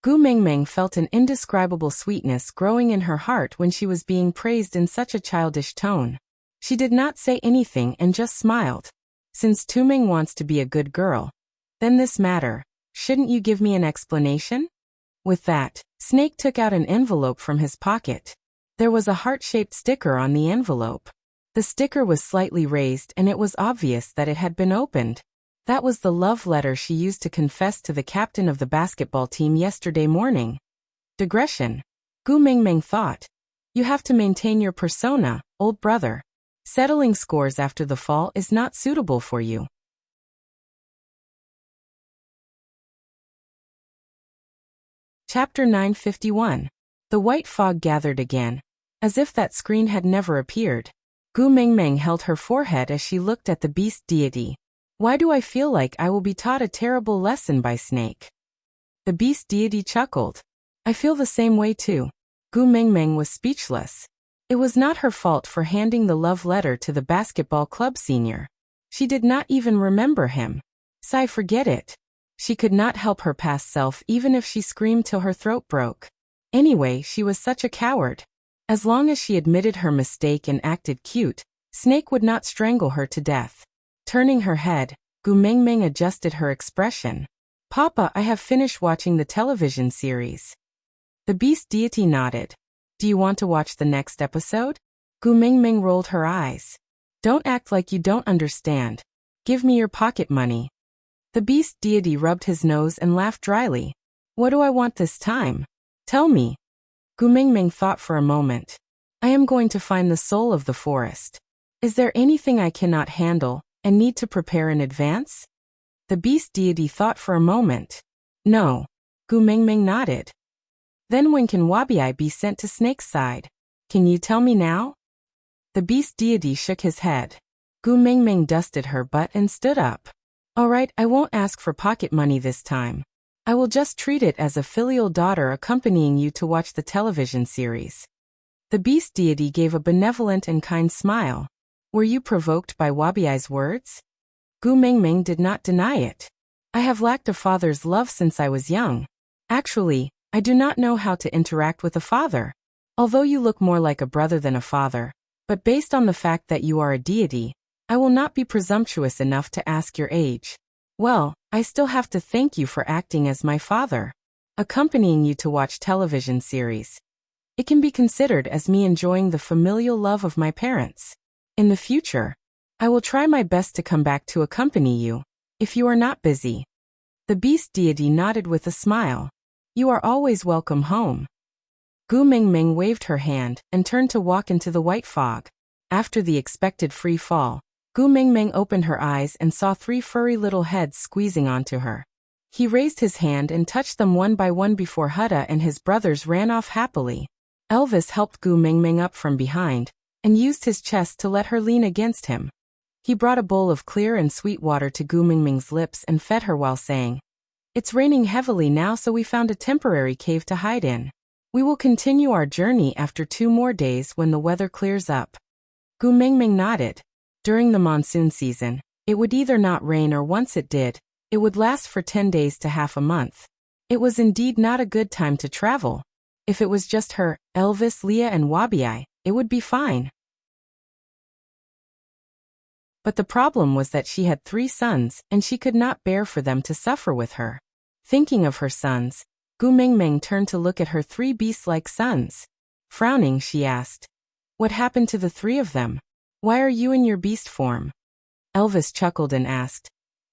Gu Mingming felt an indescribable sweetness growing in her heart when she was being praised in such a childish tone. She did not say anything and just smiled. Since Tu Ming wants to be a good girl, then this matter, shouldn't you give me an explanation? With that, Snake took out an envelope from his pocket. There was a heart-shaped sticker on the envelope. The sticker was slightly raised and it was obvious that it had been opened. That was the love letter she used to confess to the captain of the basketball team yesterday morning. Digression. Gu Mingming thought. You have to maintain your persona, old brother. Settling scores after the fall is not suitable for you. Chapter 951. The white fog gathered again. As if that screen had never appeared. Gu Mingming held her forehead as she looked at the beast deity. Why do I feel like I will be taught a terrible lesson by Snake? The beast deity chuckled. I feel the same way too. Gu Mingming was speechless. It was not her fault for handing the love letter to the basketball club senior. She did not even remember him. Sigh, forget it. She could not help her past self even if she screamed till her throat broke. Anyway, she was such a coward. As long as she admitted her mistake and acted cute, Snake would not strangle her to death. Turning her head, Gu Mingming adjusted her expression. Papa, I have finished watching the television series. The beast deity nodded. Do you want to watch the next episode? Gu Mingming rolled her eyes. Don't act like you don't understand. Give me your pocket money. The beast deity rubbed his nose and laughed dryly. What do I want this time? Tell me. Gu Mingming thought for a moment. I am going to find the soul of the forest. Is there anything I cannot handle and need to prepare in advance? The beast deity thought for a moment. No. Gu Mingming nodded. Then when can Wabi be sent to Snake's side? Can you tell me now? The beast deity shook his head. Gu Mingming dusted her butt and stood up. Alright, I won't ask for pocket money this time. I will just treat it as a filial daughter accompanying you to watch the television series. The beast deity gave a benevolent and kind smile. Were you provoked by Wabi's words? Gu Mingming did not deny it. I have lacked a father's love since I was young. Actually, I do not know how to interact with a father. Although you look more like a brother than a father, but based on the fact that you are a deity, I will not be presumptuous enough to ask your age. Well, I still have to thank you for acting as my father, accompanying you to watch television series. It can be considered as me enjoying the familial love of my parents. In the future, I will try my best to come back to accompany you, if you are not busy. The beast deity nodded with a smile. You are always welcome home. Gu Mingming waved her hand and turned to walk into the white fog. After the expected free fall, Gu Mingming opened her eyes and saw 3 furry little heads squeezing onto her. He raised his hand and touched them one by one before Hutta and his brothers ran off happily. Elvis helped Gu Mingming up from behind and used his chest to let her lean against him. He brought a bowl of clear and sweet water to Gu Mingming's lips and fed her while saying, It's raining heavily now, so we found a temporary cave to hide in. We will continue our journey after 2 more days when the weather clears up. Gu Mingming nodded. During the monsoon season, it would either not rain or once it did, it would last for 10 days to half a month. It was indeed not a good time to travel. If it was just her, Elvis, Leah and Wabi, it would be fine. But the problem was that she had 3 sons and she could not bear for them to suffer with her. Thinking of her sons, Gu Mingming turned to look at her 3 beast-like sons. Frowning, she asked, What happened to the 3 of them? Why are you in your beast form? Elvis chuckled and asked,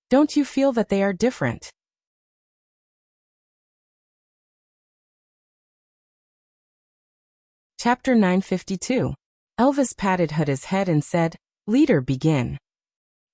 Don't you feel that they are different? Chapter 952. Elvis patted Hutta's head and said, Leader, begin.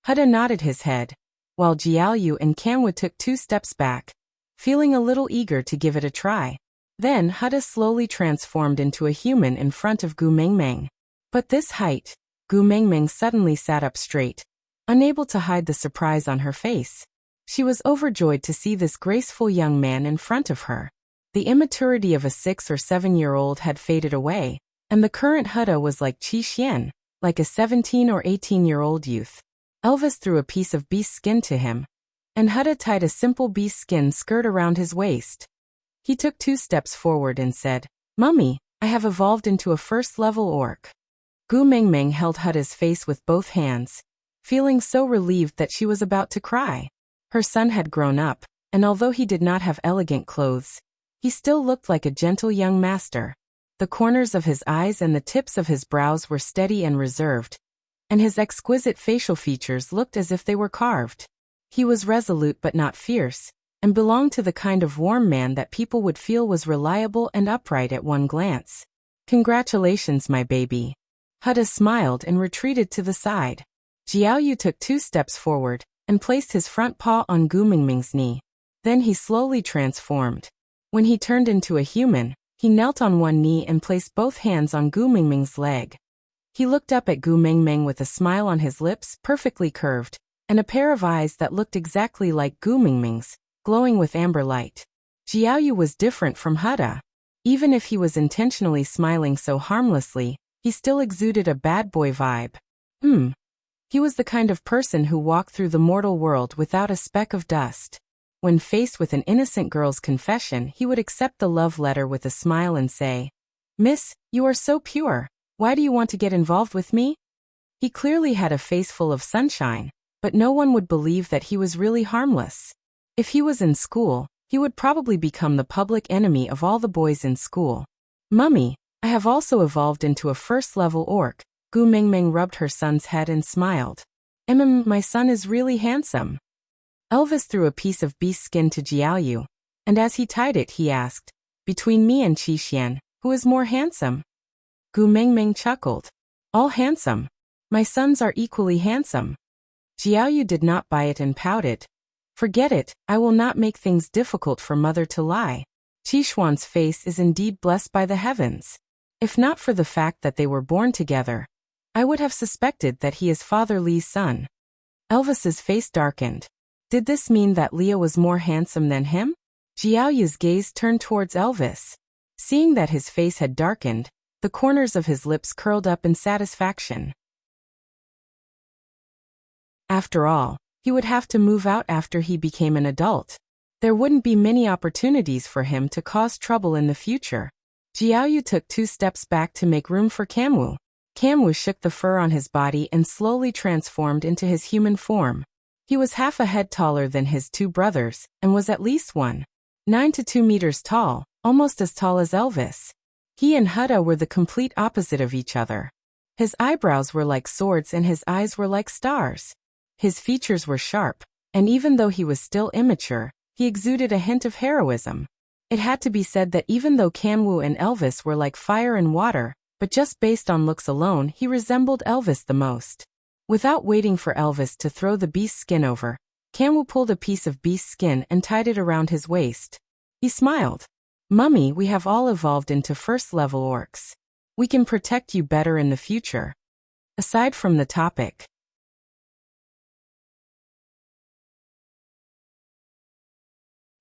Hutta nodded his head, while Jiaoyu and Kanwa took 2 steps back, feeling a little eager to give it a try. Then Hutta slowly transformed into a human in front of Gu Mingming. But this height, Gu Mingming suddenly sat up straight, unable to hide the surprise on her face. She was overjoyed to see this graceful young man in front of her. The immaturity of a 6 or 7-year-old had faded away, and the current Hutta was like Qi Xian, like a 17 or 18-year-old youth. Elvis threw a piece of beast skin to him, and Hutta tied a simple beast skin skirt around his waist. He took 2 steps forward and said, Mummy, I have evolved into a first-level orc. Gu Mingming held Hutta's face with both hands, feeling so relieved that she was about to cry. Her son had grown up, and although he did not have elegant clothes, he still looked like a gentle young master. The corners of his eyes and the tips of his brows were steady and reserved, and his exquisite facial features looked as if they were carved. He was resolute but not fierce, and belonged to the kind of warm man that people would feel was reliable and upright at one glance. Congratulations, my baby. Huda smiled and retreated to the side. Jiaoyu took 2 steps forward and placed his front paw on Gu Mingming's knee. Then he slowly transformed. When he turned into a human, he knelt on one knee and placed both hands on Gu Mingming's leg. He looked up at Gu Mingming with a smile on his lips perfectly curved, and a pair of eyes that looked exactly like Gu Mingming's, glowing with amber light. Jiaoyu was different from Huda. Even if he was intentionally smiling so harmlessly, he still exuded a bad boy vibe. He was the kind of person who walked through the mortal world without a speck of dust. When faced with an innocent girl's confession, he would accept the love letter with a smile and say, "Miss, you are so pure. Why do you want to get involved with me?" He clearly had a face full of sunshine, but no one would believe that he was really harmless. If he was in school, he would probably become the public enemy of all the boys in school. "Mummy, I have also evolved into a first-level orc." Gu Mingming rubbed her son's head and smiled. My son is really handsome." Elvis threw a piece of beast skin to Jiaoyu, and as he tied it he asked, "Between me and Qixian, who is more handsome?" Gu Mingming chuckled. "All handsome. My sons are equally handsome." Jiaoyu did not buy it and pouted. "Forget it, I will not make things difficult for mother to lie. Qixuan's face is indeed blessed by the heavens. If not for the fact that they were born together, I would have suspected that he is Father Li's son." Elvis's face darkened. Did this mean that Leah was more handsome than him? Jiaoyu's gaze turned towards Elvis. Seeing that his face had darkened, the corners of his lips curled up in satisfaction. After all, he would have to move out after he became an adult. There wouldn't be many opportunities for him to cause trouble in the future. Jiaoyu took 2 steps back to make room for Kamwu. Kamwu shook the fur on his body and slowly transformed into his human form. He was half a head taller than his 2 brothers, and was at least 1.9 to 2 meters tall, almost as tall as Elvis. He and Huda were the complete opposite of each other. His eyebrows were like swords and his eyes were like stars. His features were sharp, and even though he was still immature, he exuded a hint of heroism. It had to be said that even though Kamwu and Elvis were like fire and water, but just based on looks alone he resembled Elvis the most. Without waiting for Elvis to throw the beast skin over, Kamwu pulled a piece of beast skin and tied it around his waist. He smiled. "Mummy, we have all evolved into first-level orcs. We can protect you better in the future." Aside from the topic.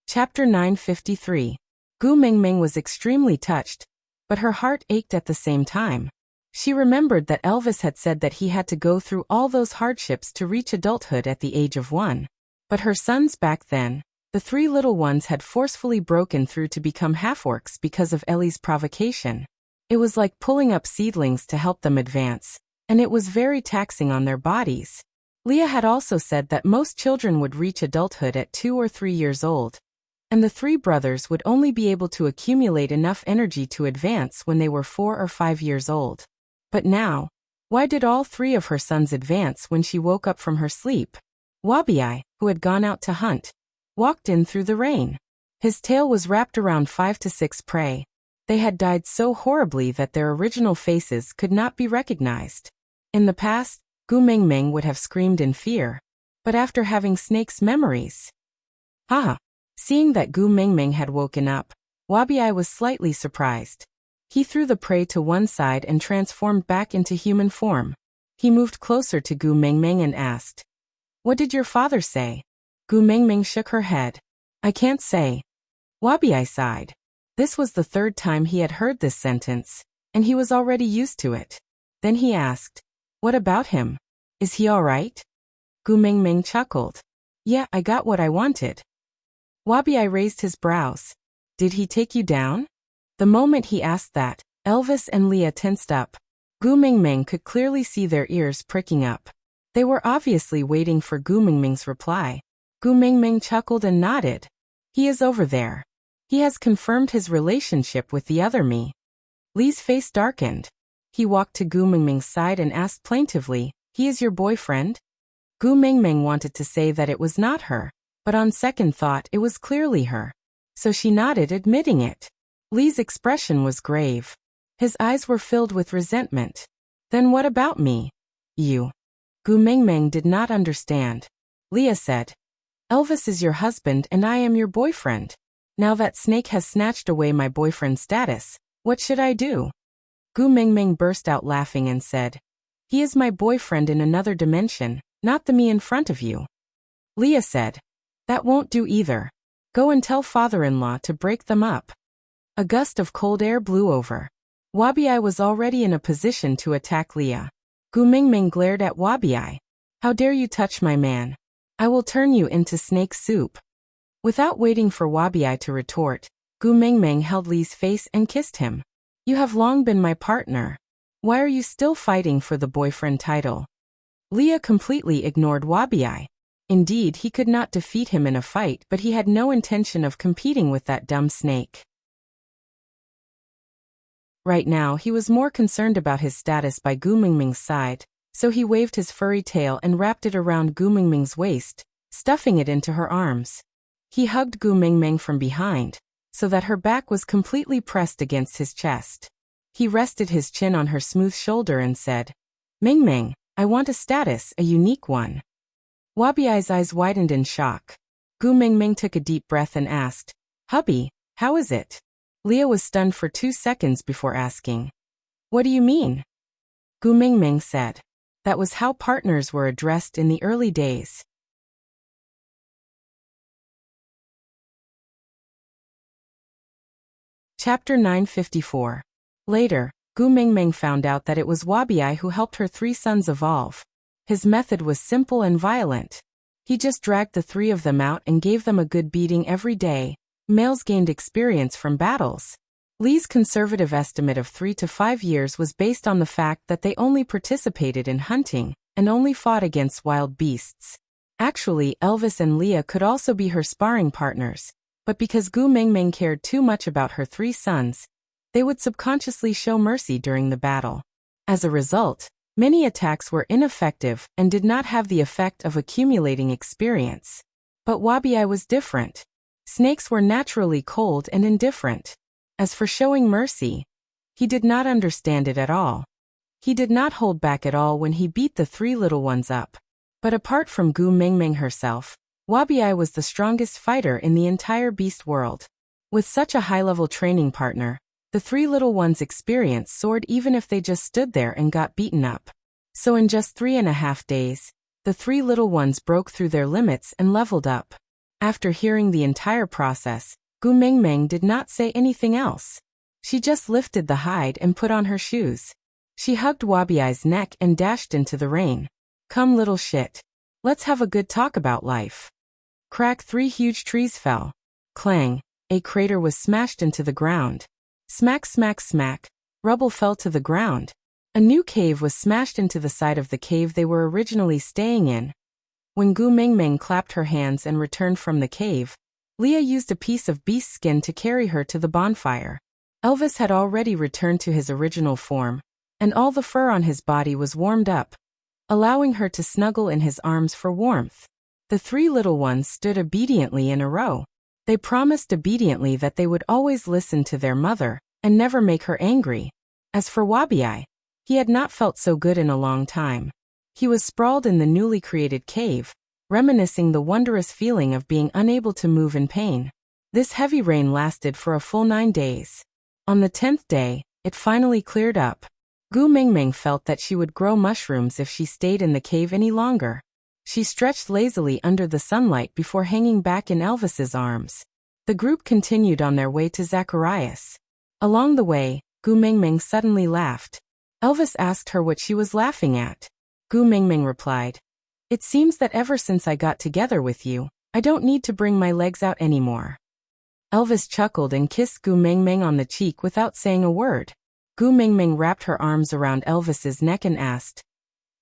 Chapter 953. Gu Mingming was extremely touched, but her heart ached at the same time. She remembered that Elvis had said that he had to go through all those hardships to reach adulthood at the age of 1. But her sons back then, the 3 little ones, had forcefully broken through to become half-orcs because of Ellie's provocation. It was like pulling up seedlings to help them advance, and it was very taxing on their bodies. Leah had also said that most children would reach adulthood at 2 or 3 years old, and the 3 brothers would only be able to accumulate enough energy to advance when they were 4 or 5 years old. But now, why did all 3 of her sons advance when she woke up from her sleep? Wabi, who had gone out to hunt, walked in through the rain. His tail was wrapped around 5 to 6 prey. They had died so horribly that their original faces could not be recognized. In the past, Gu Mingming would have screamed in fear. But after having Snake's memories... Seeing that Gu Mingming had woken up, Wabi was slightly surprised. He threw the prey to one side and transformed back into human form. He moved closer to Gu Mingming and asked, "What did your father say?" Gu Mingming shook her head. "I can't say." Wabi sighed. This was the 3rd time he had heard this sentence, and he was already used to it. Then he asked, "What about him? Is he all right?" Gu Mingming chuckled. "Yeah, I got what I wanted." Wabi raised his brows. "Did he take you down?" The moment he asked that, Elvis and Leah tensed up. Gu Mingming could clearly see their ears pricking up. They were obviously waiting for Gu Mingming's reply. Gu Mingming chuckled and nodded. "He is over there. He has confirmed his relationship with the other me." Lee's face darkened. He walked to Gu Mingming's side and asked plaintively, He is your boyfriend? Gu Mingming wanted to say that it was not her, but on second thought it was clearly her. So she nodded, admitting it. Li's expression was grave. His eyes were filled with resentment. Then what about me? You. Gu Mingming did not understand. Leah said, Elvis is your husband and I am your boyfriend. Now that snake has snatched away my boyfriend's status, what should I do? Gu Mingming burst out laughing and said, He is my boyfriend in another dimension, not the me in front of you. Leah said, That won't do either. Go and tell father-in-law to break them up. A gust of cold air blew over. Wabi was already in a position to attack Leah. Gu Mingming glared at Wabi. How dare you touch my man? I will turn you into snake soup. Without waiting for Wabi to retort, Gu Mingming held Li's face and kissed him. You have long been my partner. Why are you still fighting for the boyfriend title? Leah completely ignored Wabi. Indeed, he could not defeat him in a fight, but he had no intention of competing with that dumb snake. Right now, he was more concerned about his status by Gu Mingming's side, so he waved his furry tail and wrapped it around Gu Mingming's waist, stuffing it into her arms. He hugged Gu Mingming from behind, so that her back was completely pressed against his chest. He rested his chin on her smooth shoulder and said, Mingming, I want a status, a unique one. Wabi's eyes widened in shock. Gu Mingming took a deep breath and asked, Hubby, how is it? Leah was stunned for 2 seconds before asking, What do you mean? Gu Mingming said, That was how partners were addressed in the early days. Chapter 954. Later, Gu Mingming found out that it was Wabi who helped her 3 sons evolve. His method was simple and violent. He just dragged the 3 of them out and gave them a good beating every day. Males gained experience from battles. Li's conservative estimate of 3 to 5 years was based on the fact that they only participated in hunting and only fought against wild beasts. Actually, Elvis and Leah could also be her sparring partners, but because Gu Mingming cared too much about her 3 sons, they would subconsciously show mercy during the battle. As a result, many attacks were ineffective and did not have the effect of accumulating experience. But Wabi was different. Snakes were naturally cold and indifferent. As for showing mercy, he did not understand it at all. He did not hold back at all when he beat the 3 little ones up. But apart from Gu Mingming herself, Wabi was the strongest fighter in the entire beast world. With such a high-level training partner, the 3 little ones' experience soared even if they just stood there and got beaten up. So in just 3.5 days, the 3 little ones broke through their limits and leveled up. After hearing the entire process, Gu Mingming did not say anything else. She just lifted the hide and put on her shoes. She hugged Wabi's neck and dashed into the rain. Come little shit. Let's have a good talk about life. Crack, 3 huge trees fell. Clang, a crater was smashed into the ground. Smack, smack, smack, rubble fell to the ground. A new cave was smashed into the side of the cave they were originally staying in. When Gu Mingming clapped her hands and returned from the cave, Leah used a piece of beast skin to carry her to the bonfire. Elvis had already returned to his original form, and all the fur on his body was warmed up, allowing her to snuggle in his arms for warmth. The 3 little ones stood obediently in a row. They promised obediently that they would always listen to their mother and never make her angry. As for Wabi, he had not felt so good in a long time. He was sprawled in the newly created cave, reminiscing the wondrous feeling of being unable to move in pain. This heavy rain lasted for a full 9 days. On the 10th day, it finally cleared up. Gu Mingming felt that she would grow mushrooms if she stayed in the cave any longer. She stretched lazily under the sunlight before hanging back in Elvis's arms. The group continued on their way to Zacharias. Along the way, Gu Mingming suddenly laughed. Elvis asked her what she was laughing at. Gu Mingming replied, It seems that ever since I got together with you, I don't need to bring my legs out anymore. Elvis chuckled and kissed Gu Mingming on the cheek without saying a word. Gu Mingming wrapped her arms around Elvis's neck and asked,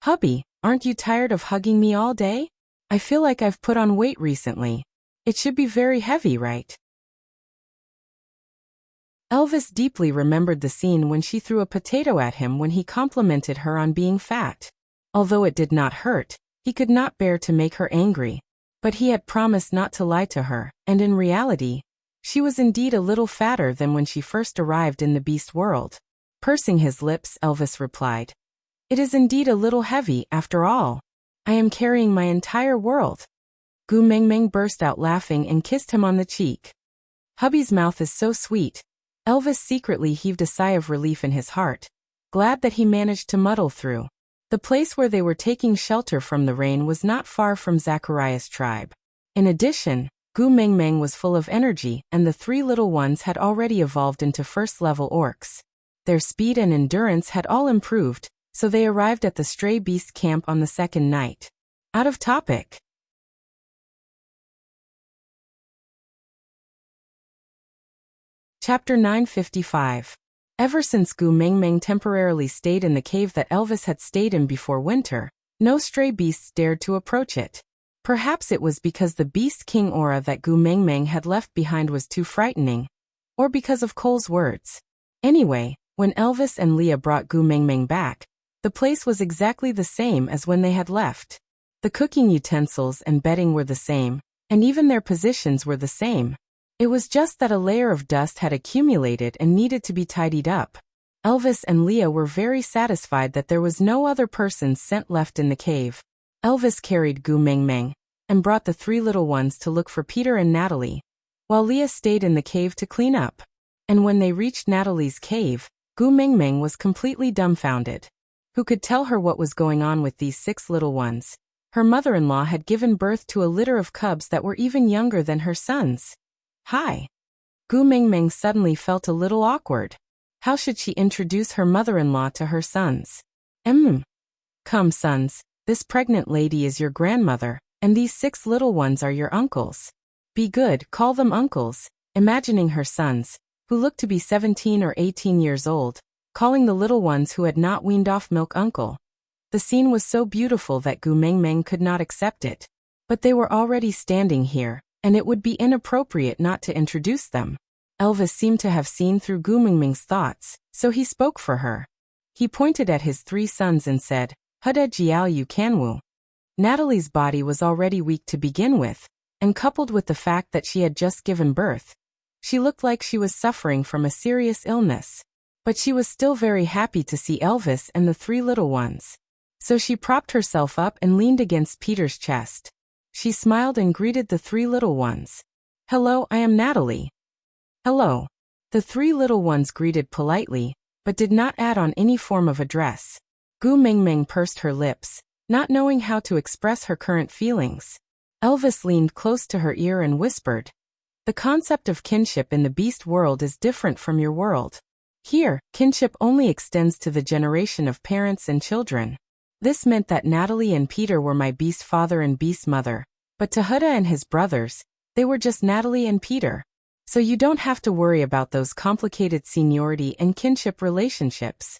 Hubby, aren't you tired of hugging me all day? I feel like I've put on weight recently. It should be very heavy, right? Elvis deeply remembered the scene when she threw a potato at him when he complimented her on being fat. Although it did not hurt, he could not bear to make her angry. But he had promised not to lie to her, and in reality, she was indeed a little fatter than when she first arrived in the beast world. Pursing his lips, Elvis replied, "It is indeed a little heavy, after all. I am carrying my entire world." Gu Mengmeng burst out laughing and kissed him on the cheek. Hubby's mouth is so sweet. Elvis secretly heaved a sigh of relief in his heart, glad that he managed to muddle through. The place where they were taking shelter from the rain was not far from Zachariah's tribe. In addition, Gu Mengmeng was full of energy, and the three little ones had already evolved into first-level orcs. Their speed and endurance had all improved, so they arrived at the stray beast camp on the second night. Out of topic. Chapter 955. Ever since Gu Mengmeng temporarily stayed in the cave that Elvis had stayed in before winter, no stray beasts dared to approach it. Perhaps it was because the Beast King aura that Gu Mengmeng had left behind was too frightening, or because of Cole's words. Anyway, when Elvis and Leah brought Gu Mengmeng back, the place was exactly the same as when they had left. The cooking utensils and bedding were the same, and even their positions were the same. It was just that a layer of dust had accumulated and needed to be tidied up. Elvis and Leah were very satisfied that there was no other person's scent left in the cave. Elvis carried Gu Mengmeng and brought the three little ones to look for Peter and Natalie, while Leah stayed in the cave to clean up. And when they reached Natalie's cave, Gu Mengmeng was completely dumbfounded. Who could tell her what was going on with these 6 little ones? Her mother-in-law had given birth to a litter of cubs that were even younger than her sons. Hi. Gu Mengmeng suddenly felt a little awkward. How should she introduce her mother-in-law to her sons? Come, sons, this pregnant lady is your grandmother, and these 6 little ones are your uncles. Be good, call them uncles, imagining her sons, who looked to be 17 or 18 years old, calling the little ones who had not weaned off milk uncle. The scene was so beautiful that Gu Mengmeng could not accept it. But they were already standing here, and it would be inappropriate not to introduce them. Elvis seemed to have seen through Gu Mengmeng's thoughts, so he spoke for her. He pointed at his 3 sons and said, "Huda jiao yu kanwu." Natalie's body was already weak to begin with, and coupled with the fact that she had just given birth, she looked like she was suffering from a serious illness. But she was still very happy to see Elvis and the 3 little ones. So she propped herself up and leaned against Peter's chest. She smiled and greeted the 3 little ones. "Hello, I am Natalie." "Hello." The 3 little ones greeted politely, but did not add on any form of address. Gu Mengmeng pursed her lips, not knowing how to express her current feelings. Elvis leaned close to her ear and whispered, "The concept of kinship in the beast world is different from your world. Here, kinship only extends to the generation of parents and children. This meant that Natalie and Peter were my beast father and beast mother, but to Huda and his brothers, they were just Natalie and Peter. So you don't have to worry about those complicated seniority and kinship relationships."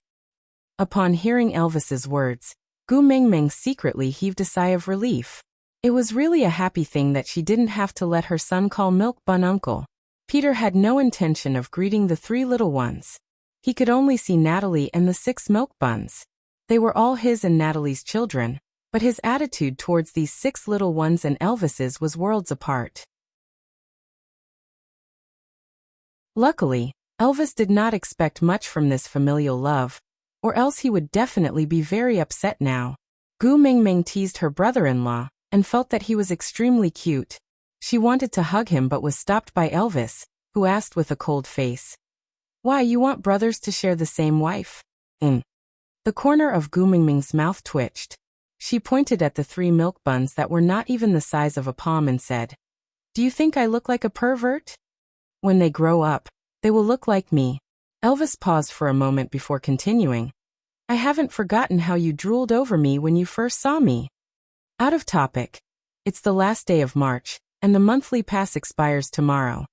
Upon hearing Elvis's words, Gu Mengmeng secretly heaved a sigh of relief. It was really a happy thing that she didn't have to let her son call Milk Bun uncle. Peter had no intention of greeting the 3 little ones. He could only see Natalie and the 6 milk buns. They were all his and Natalie's children, but his attitude towards these 6 little ones and Elvis's was worlds apart. Luckily, Elvis did not expect much from this familial love, or else he would definitely be very upset now. Gu Mengmeng teased her brother-in-law, and felt that he was extremely cute. She wanted to hug him but was stopped by Elvis, who asked with a cold face, "Why, you want brothers to share the same wife?" The corner of Gu Mengmeng's mouth twitched. She pointed at the 3 milk buns that were not even the size of a palm and said, "Do you think I look like a pervert? When they grow up, they will look like me." Elvis paused for a moment before continuing, "I haven't forgotten how you drooled over me when you first saw me." Out of topic. It's the last day of March, and the monthly pass expires tomorrow.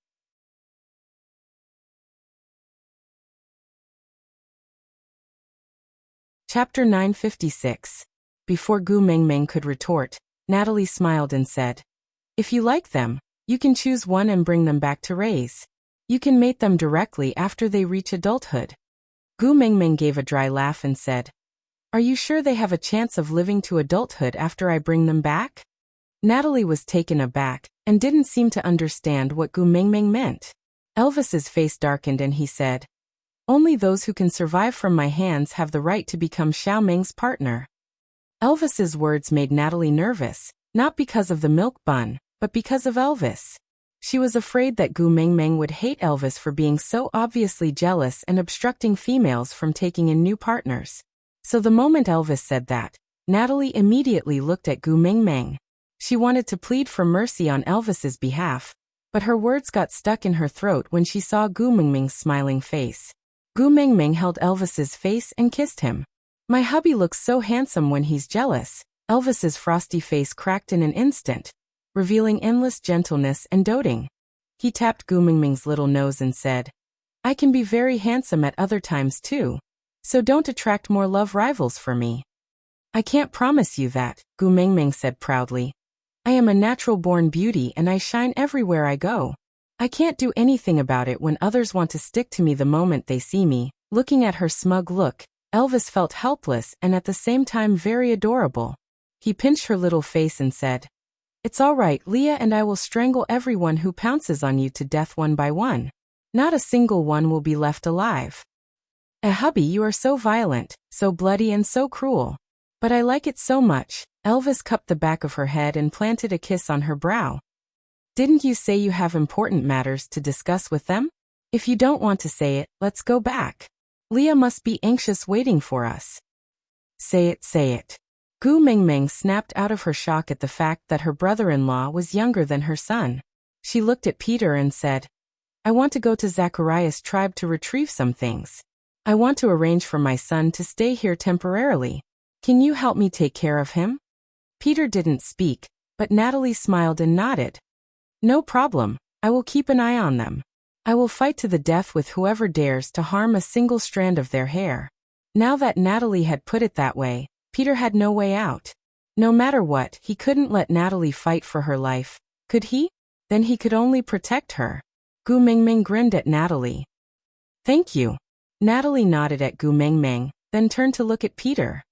Chapter 956. Before Gu Mengmeng could retort, Natalie smiled and said, "If you like them, you can choose one and bring them back to raise. You can mate them directly after they reach adulthood." Gu Mengmeng gave a dry laugh and said, Are you sure they have a chance of living to adulthood after I bring them back? Natalie was taken aback and didn't seem to understand what Gu Mingming meant. Elvis's face darkened and he said, "Only those who can survive from my hands have the right to become Xiao Ming's partner." Elvis's words made Natalie nervous, not because of the milk bun, but because of Elvis. She was afraid that Gu Mingming would hate Elvis for being so obviously jealous and obstructing females from taking in new partners. So the moment Elvis said that, Natalie immediately looked at Gu Mingming. She wanted to plead for mercy on Elvis's behalf, but her words got stuck in her throat when she saw Gu Mingming's smiling face. Gu Mingming held Elvis's face and kissed him. "My hubby looks so handsome when he's jealous." Elvis's frosty face cracked in an instant, revealing endless gentleness and doting. He tapped Gu Mingming's little nose and said, "I can be very handsome at other times too, so don't attract more love rivals for me." "I can't promise you that," Gu Mingming said proudly. "I am a natural-born beauty and I shine everywhere I go. I can't do anything about it when others want to stick to me the moment they see me." Looking at her smug look, Elvis felt helpless and at the same time very adorable. He pinched her little face and said, "It's all right, Leah, and I will strangle everyone who pounces on you to death one by one. Not a single one will be left alive." Hubby, you are so violent, so bloody and so cruel. But I like it so much." Elvis cupped the back of her head and planted a kiss on her brow. "Didn't you say you have important matters to discuss with them? If you don't want to say it, let's go back. Leah must be anxious waiting for us." "Say it, say it." Gu Mingming snapped out of her shock at the fact that her brother-in-law was younger than her son. She looked at Peter and said, "I want to go to Zacharias' tribe to retrieve some things. I want to arrange for my son to stay here temporarily. Can you help me take care of him?" Peter didn't speak, but Natalie smiled and nodded. "No problem, I will keep an eye on them. I will fight to the death with whoever dares to harm a single strand of their hair." Now that Natalie had put it that way, Peter had no way out. No matter what, he couldn't let Natalie fight for her life, could he? Then he could only protect her. Gu Mingming grinned at Natalie. "Thank you." Natalie nodded at Gu Mingming, then turned to look at Peter.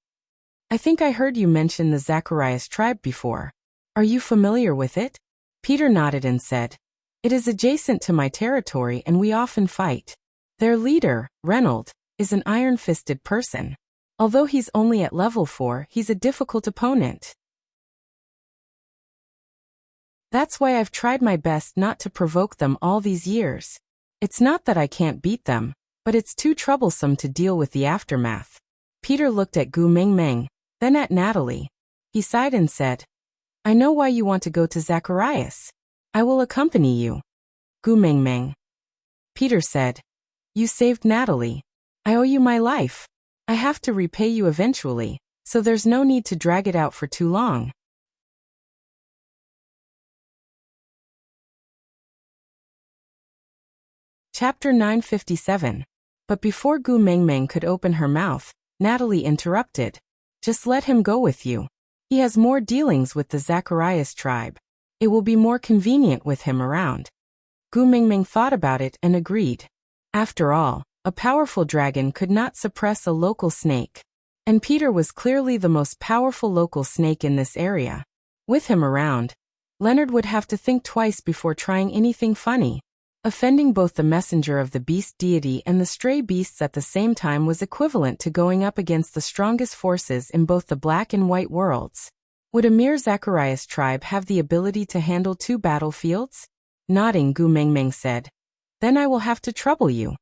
"I think I heard you mention the Zacharias tribe before. Are you familiar with it?" Peter nodded and said, "It is adjacent to my territory and we often fight. Their leader, Reynold, is an iron-fisted person. Although he's only at level 4, he's a difficult opponent. That's why I've tried my best not to provoke them all these years. It's not that I can't beat them, but it's too troublesome to deal with the aftermath." Peter looked at Gu Mingming, then at Natalie. He sighed and said, "I know why you want to go to Zacharias. I will accompany you." Gu Mingming. Peter said, "You saved Natalie. I owe you my life. I have to repay you eventually, so there's no need to drag it out for too long." Chapter 957. But before Gu Mingming could open her mouth, Natalie interrupted. "Just let him go with you. He has more dealings with the Zacharias tribe. It will be more convenient with him around." Gu Mingming thought about it and agreed. After all, a powerful dragon could not suppress a local snake. And Peter was clearly the most powerful local snake in this area. With him around, Leonard would have to think twice before trying anything funny. Offending both the messenger of the beast deity and the stray beasts at the same time was equivalent to going up against the strongest forces in both the black and white worlds. Would a mere Zacharias tribe have the ability to handle 2 battlefields? Nodding, Gu Mingming said, "Then I will have to trouble you."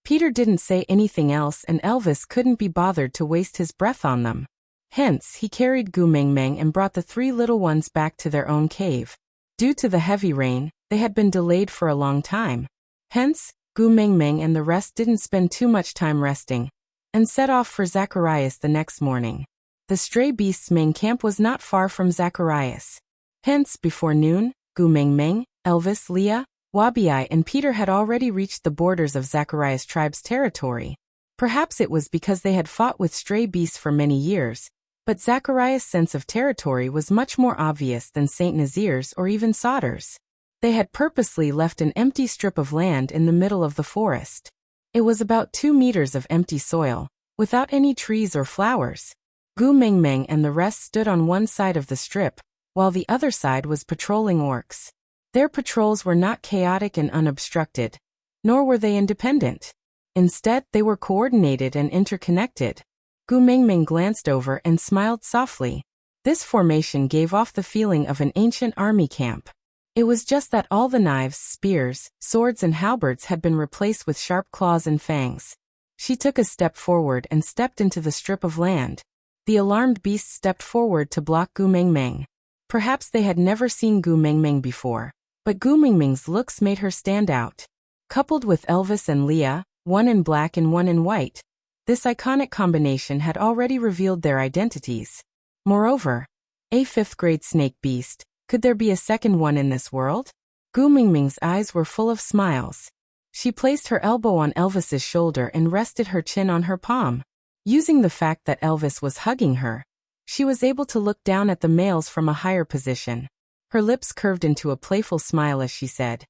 Peter didn't say anything else and Elvis couldn't be bothered to waste his breath on them. Hence, he carried Gu Mingming and brought the 3 little ones back to their own cave. Due to the heavy rain, they had been delayed for a long time. Hence, Gu Mingming and the rest didn't spend too much time resting, and set off for Zacharias the next morning. The stray beasts' main camp was not far from Zacharias. Hence, before noon, Gu Mingming, Elvis, Leah, Wabi and Peter had already reached the borders of Zacharias' tribe's territory. Perhaps it was because they had fought with stray beasts for many years, but Zacharias' sense of territory was much more obvious than Saint Nazir's or even Sauter's. They had purposely left an empty strip of land in the middle of the forest. It was about 2 meters of empty soil, without any trees or flowers. Gu Mingming and the rest stood on one side of the strip, while the other side was patrolling orcs. Their patrols were not chaotic and unobstructed, nor were they independent. Instead, they were coordinated and interconnected. Gu Mingming glanced over and smiled softly. This formation gave off the feeling of an ancient army camp. It was just that all the knives, spears, swords and halberds had been replaced with sharp claws and fangs. She took a step forward and stepped into the strip of land. The alarmed beasts stepped forward to block Gu Mingming. Perhaps they had never seen Gu Mingming before, but Gu Mingming's looks made her stand out. Coupled with Elvis and Leah, one in black and one in white, this iconic combination had already revealed their identities. Moreover, a fifth-grade snake beast, could there be a second one in this world? Gu Mingming's eyes were full of smiles. She placed her elbow on Elvis's shoulder and rested her chin on her palm. Using the fact that Elvis was hugging her, she was able to look down at the males from a higher position. Her lips curved into a playful smile as she said,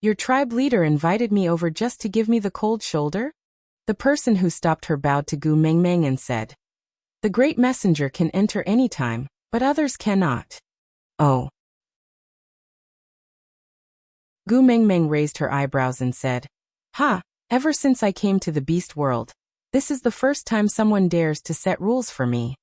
"Your tribe leader invited me over just to give me the cold shoulder?" The person who stopped her bowed to Gu Mingming and said, "The great messenger can enter any time, but others cannot." "Oh." Gu Mingming raised her eyebrows and said, "Ha, ever since I came to the beast world, this is the first time someone dares to set rules for me.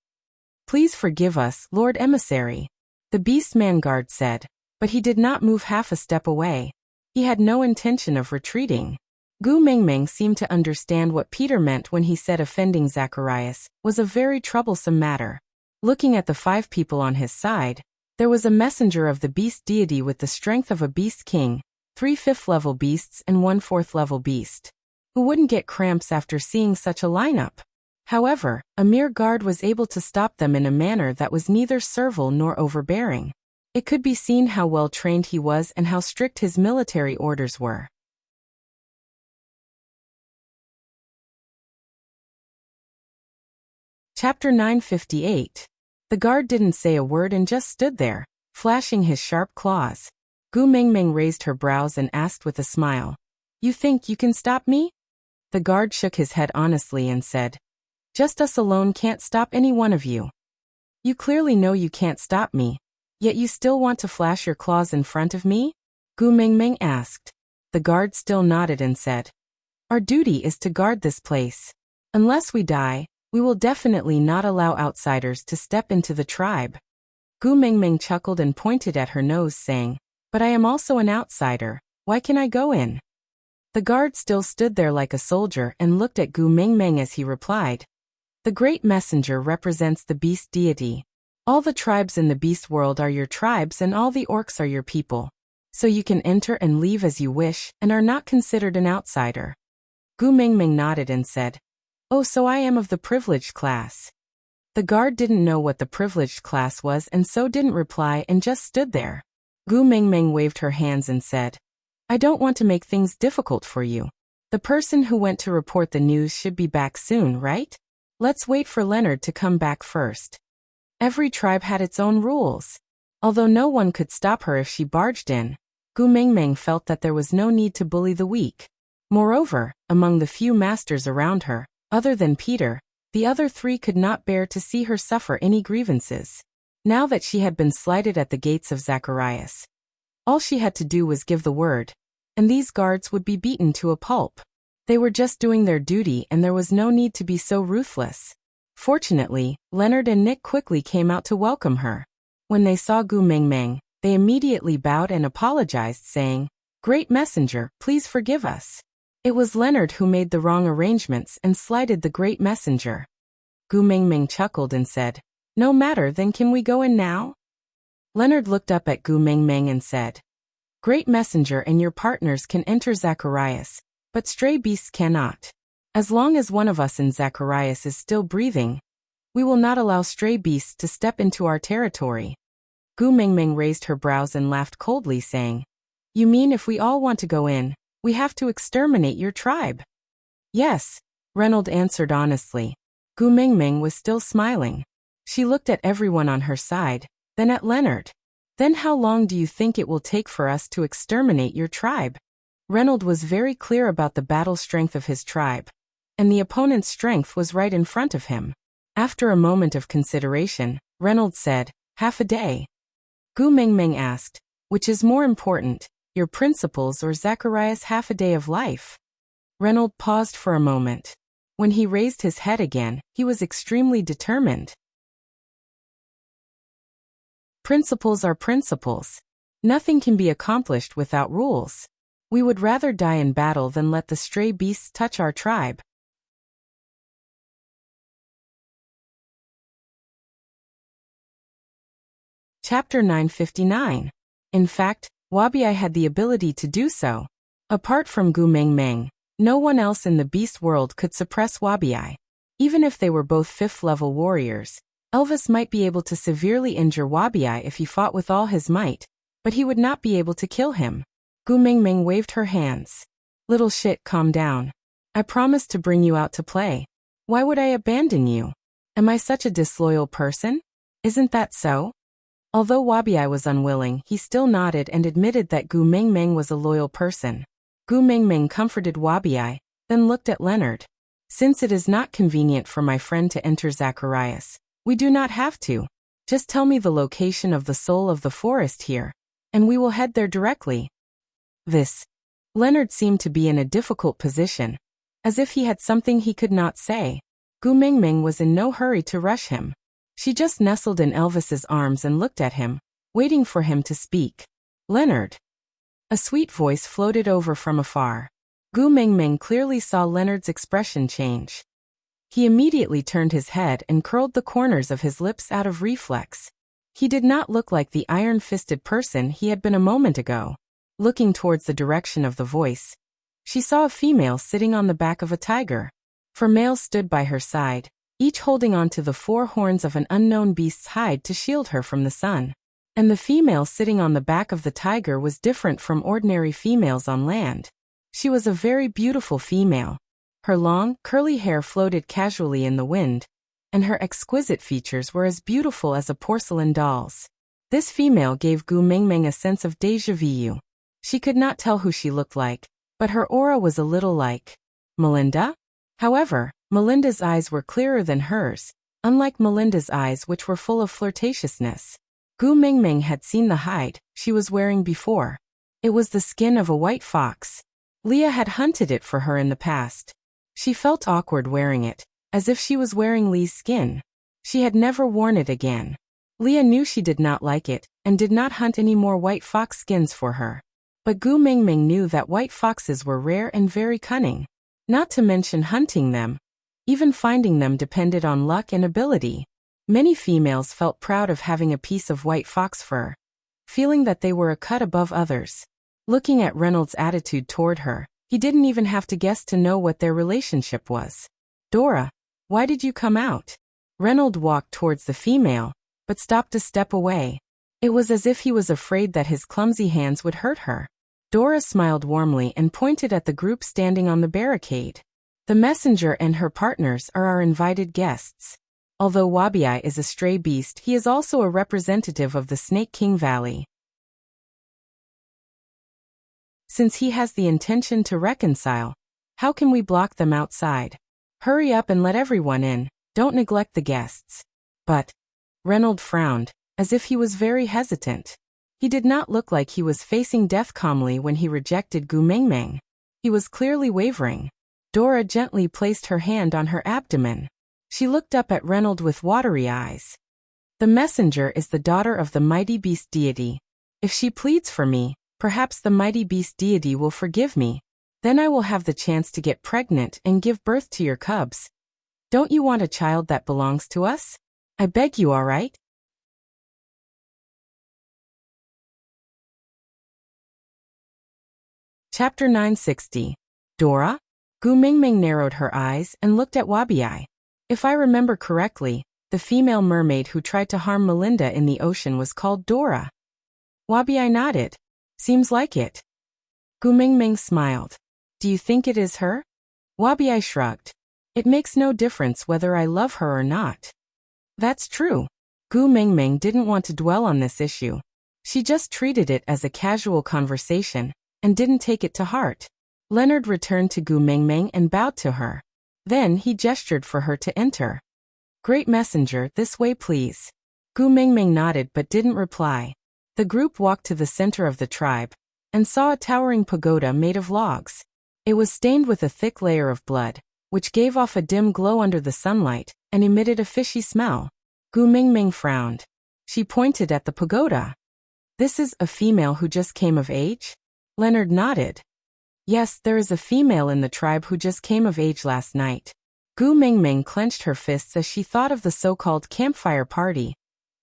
Please forgive us, Lord Emissary." The beast man guard said, but he did not move half a step away. He had no intention of retreating. Gu Mingming seemed to understand what Peter meant when he said offending Zacharias was a very troublesome matter. Looking at the 5 people on his side, there was a messenger of the beast deity with the strength of a beast king, 3 5th-level beasts and 1 4th-level beast. Who wouldn't get cramps after seeing such a lineup? However, a mere guard was able to stop them in a manner that was neither servile nor overbearing. It could be seen how well trained he was and how strict his military orders were. Chapter 958. The guard didn't say a word and just stood there, flashing his sharp claws. Gu Mingming raised her brows and asked with a smile, "You think you can stop me?" The guard shook his head honestly and said, "Just us alone can't stop any one of you. You clearly know you can't stop me, yet you still want to flash your claws in front of me?" Gu Mingming asked. The guard still nodded and said, "Our duty is to guard this place. Unless we die, we will definitely not allow outsiders to step into the tribe." Gu Mingming chuckled and pointed at her nose saying, "But I am also an outsider, why can I go in?" The guard still stood there like a soldier and looked at Gu Mingming as he replied, "The great messenger represents the beast deity. All the tribes in the beast world are your tribes and all the orcs are your people. So you can enter and leave as you wish and are not considered an outsider." Gu Mingming nodded and said, "Oh, so I am of the privileged class." The guard didn't know what the privileged class was and so didn't reply and just stood there. Gu Mingming waved her hands and said, "I don't want to make things difficult for you. The person who went to report the news should be back soon, right? Let's wait for Leonard to come back first." Every tribe had its own rules. Although no one could stop her if she barged in, Gu Mingming felt that there was no need to bully the weak. Moreover, among the few masters around her, other than Peter, the other 3 could not bear to see her suffer any grievances. Now that she had been slighted at the gates of Zacharias, all she had to do was give the word, and these guards would be beaten to a pulp. They were just doing their duty and there was no need to be so ruthless. Fortunately, Leonard and Nick quickly came out to welcome her. When they saw Gu Mingming, they immediately bowed and apologized, saying, "Great messenger, please forgive us. It was Leonard who made the wrong arrangements and slighted the great messenger." Gu Mingming chuckled and said, "No matter, then can we go in now?" Leonard looked up at Gu Mingming and said, "Great messenger and your partners can enter Zacharias, but stray beasts cannot. As long as one of us in Zacharias is still breathing, we will not allow stray beasts to step into our territory." Gu Mingming raised her brows and laughed coldly, saying, "You mean if we all want to go in, we have to exterminate your tribe?" "Yes," Reynold answered honestly. Gu Mingming was still smiling. She looked at everyone on her side, then at Leonard. "Then how long do you think it will take for us to exterminate your tribe?" Reynold was very clear about the battle strength of his tribe. and the opponent's strength was right in front of him. After a moment of consideration, Reynolds said, "Half a day." Gu Mingming asked, "Which is more important, your principles or Zacharias' half a day of life?" Reynolds paused for a moment. When he raised his head again, he was extremely determined. Principles are principles. Nothing can be accomplished without rules. We would rather die in battle than let the stray beasts touch our tribe. Chapter 959. In fact, Wabi had the ability to do so. Apart from Gu Mingming, no one else in the beast world could suppress Wabi. Even if they were both 5th-level warriors, Elvis might be able to severely injure Wabi if he fought with all his might, but he would not be able to kill him. Gu Mingming waved her hands. "Little shit, calm down. I promised to bring you out to play. Why would I abandon you? Am I such a disloyal person? Isn't that so?" Although Wabi was unwilling, he still nodded and admitted that Gu Mingming was a loyal person. Gu Mingming comforted Wabi, then looked at Leonard. "Since it is not convenient for my friend to enter Zacharias, we do not have to. Just tell me the location of the soul of the forest here, and we will head there directly." Leonard seemed to be in a difficult position, as if he had something he could not say. Gu Mingming was in no hurry to rush him. She just nestled in Elvis's arms and looked at him, waiting for him to speak. "Leonard." A sweet voice floated over from afar. Gu Mingming clearly saw Leonard's expression change. He immediately turned his head and curled the corners of his lips out of reflex. He did not look like the iron-fisted person he had been a moment ago. Looking towards the direction of the voice, she saw a female sitting on the back of a tiger. 4 males stood by her side, each holding onto the 4 horns of an unknown beast's hide to shield her from the sun. And the female sitting on the back of the tiger was different from ordinary females on land. She was a very beautiful female. Her long, curly hair floated casually in the wind, and her exquisite features were as beautiful as a porcelain doll's. This female gave Gu Mingming a sense of déjà vu. She could not tell who she looked like, but her aura was a little like Melinda. However, Melinda's eyes were clearer than hers, unlike Melinda's eyes, which were full of flirtatiousness. Gu Mingming had seen the hide she was wearing before. It was the skin of a white fox. Leah had hunted it for her in the past. She felt awkward wearing it, as if she was wearing Lee's skin. She had never worn it again. Leah knew she did not like it, and did not hunt any more white fox skins for her. But Gu Mingming knew that white foxes were rare and very cunning. Not to mention hunting them. Even finding them depended on luck and ability. Many females felt proud of having a piece of white fox fur, feeling that they were a cut above others. Looking at Reynolds' attitude toward her, he didn't even have to guess to know what their relationship was. "Dora, why did you come out?" Reynolds walked towards the female, but stopped a step away. It was as if he was afraid that his clumsy hands would hurt her. Dora smiled warmly and pointed at the group standing on the barricade. "The messenger and her partners are our invited guests. Although Wabi is a stray beast, he is also a representative of the Snake King Valley. Since he has the intention to reconcile, how can we block them outside? Hurry up and let everyone in, don't neglect the guests." "But," Reynolds frowned, as if he was very hesitant. He did not look like he was facing death calmly when he rejected Gu Mingming. He was clearly wavering. Dora gently placed her hand on her abdomen. She looked up at Reynolds with watery eyes. "The messenger is the daughter of the mighty beast deity. If she pleads for me, perhaps the mighty beast deity will forgive me. Then I will have the chance to get pregnant and give birth to your cubs. Don't you want a child that belongs to us? I beg you, all right?" Chapter 960. Dora? Gu Mingming narrowed her eyes and looked at Wabi. "If I remember correctly, the female mermaid who tried to harm Melinda in the ocean was called Dora." Wabi nodded. "Seems like it." Gu Mingming smiled. "Do you think it is her?" Wabi shrugged. "It makes no difference whether I love her or not." "That's true." Gu Mingming didn't want to dwell on this issue. She just treated it as a casual conversation, and didn't take it to heart. Leonard returned to Gu Mingming and bowed to her. Then he gestured for her to enter. Great messenger, this way please. Gu Mingming nodded but didn't reply. The group walked to the center of the tribe and saw a towering pagoda made of logs. It was stained with a thick layer of blood, which gave off a dim glow under the sunlight and emitted a fishy smell. Gu Mingming frowned. She pointed at the pagoda. This is a female who just came of age? Leonard nodded. Yes, there is a female in the tribe who just came of age last night. Gu Mingming clenched her fists as she thought of the so-called campfire party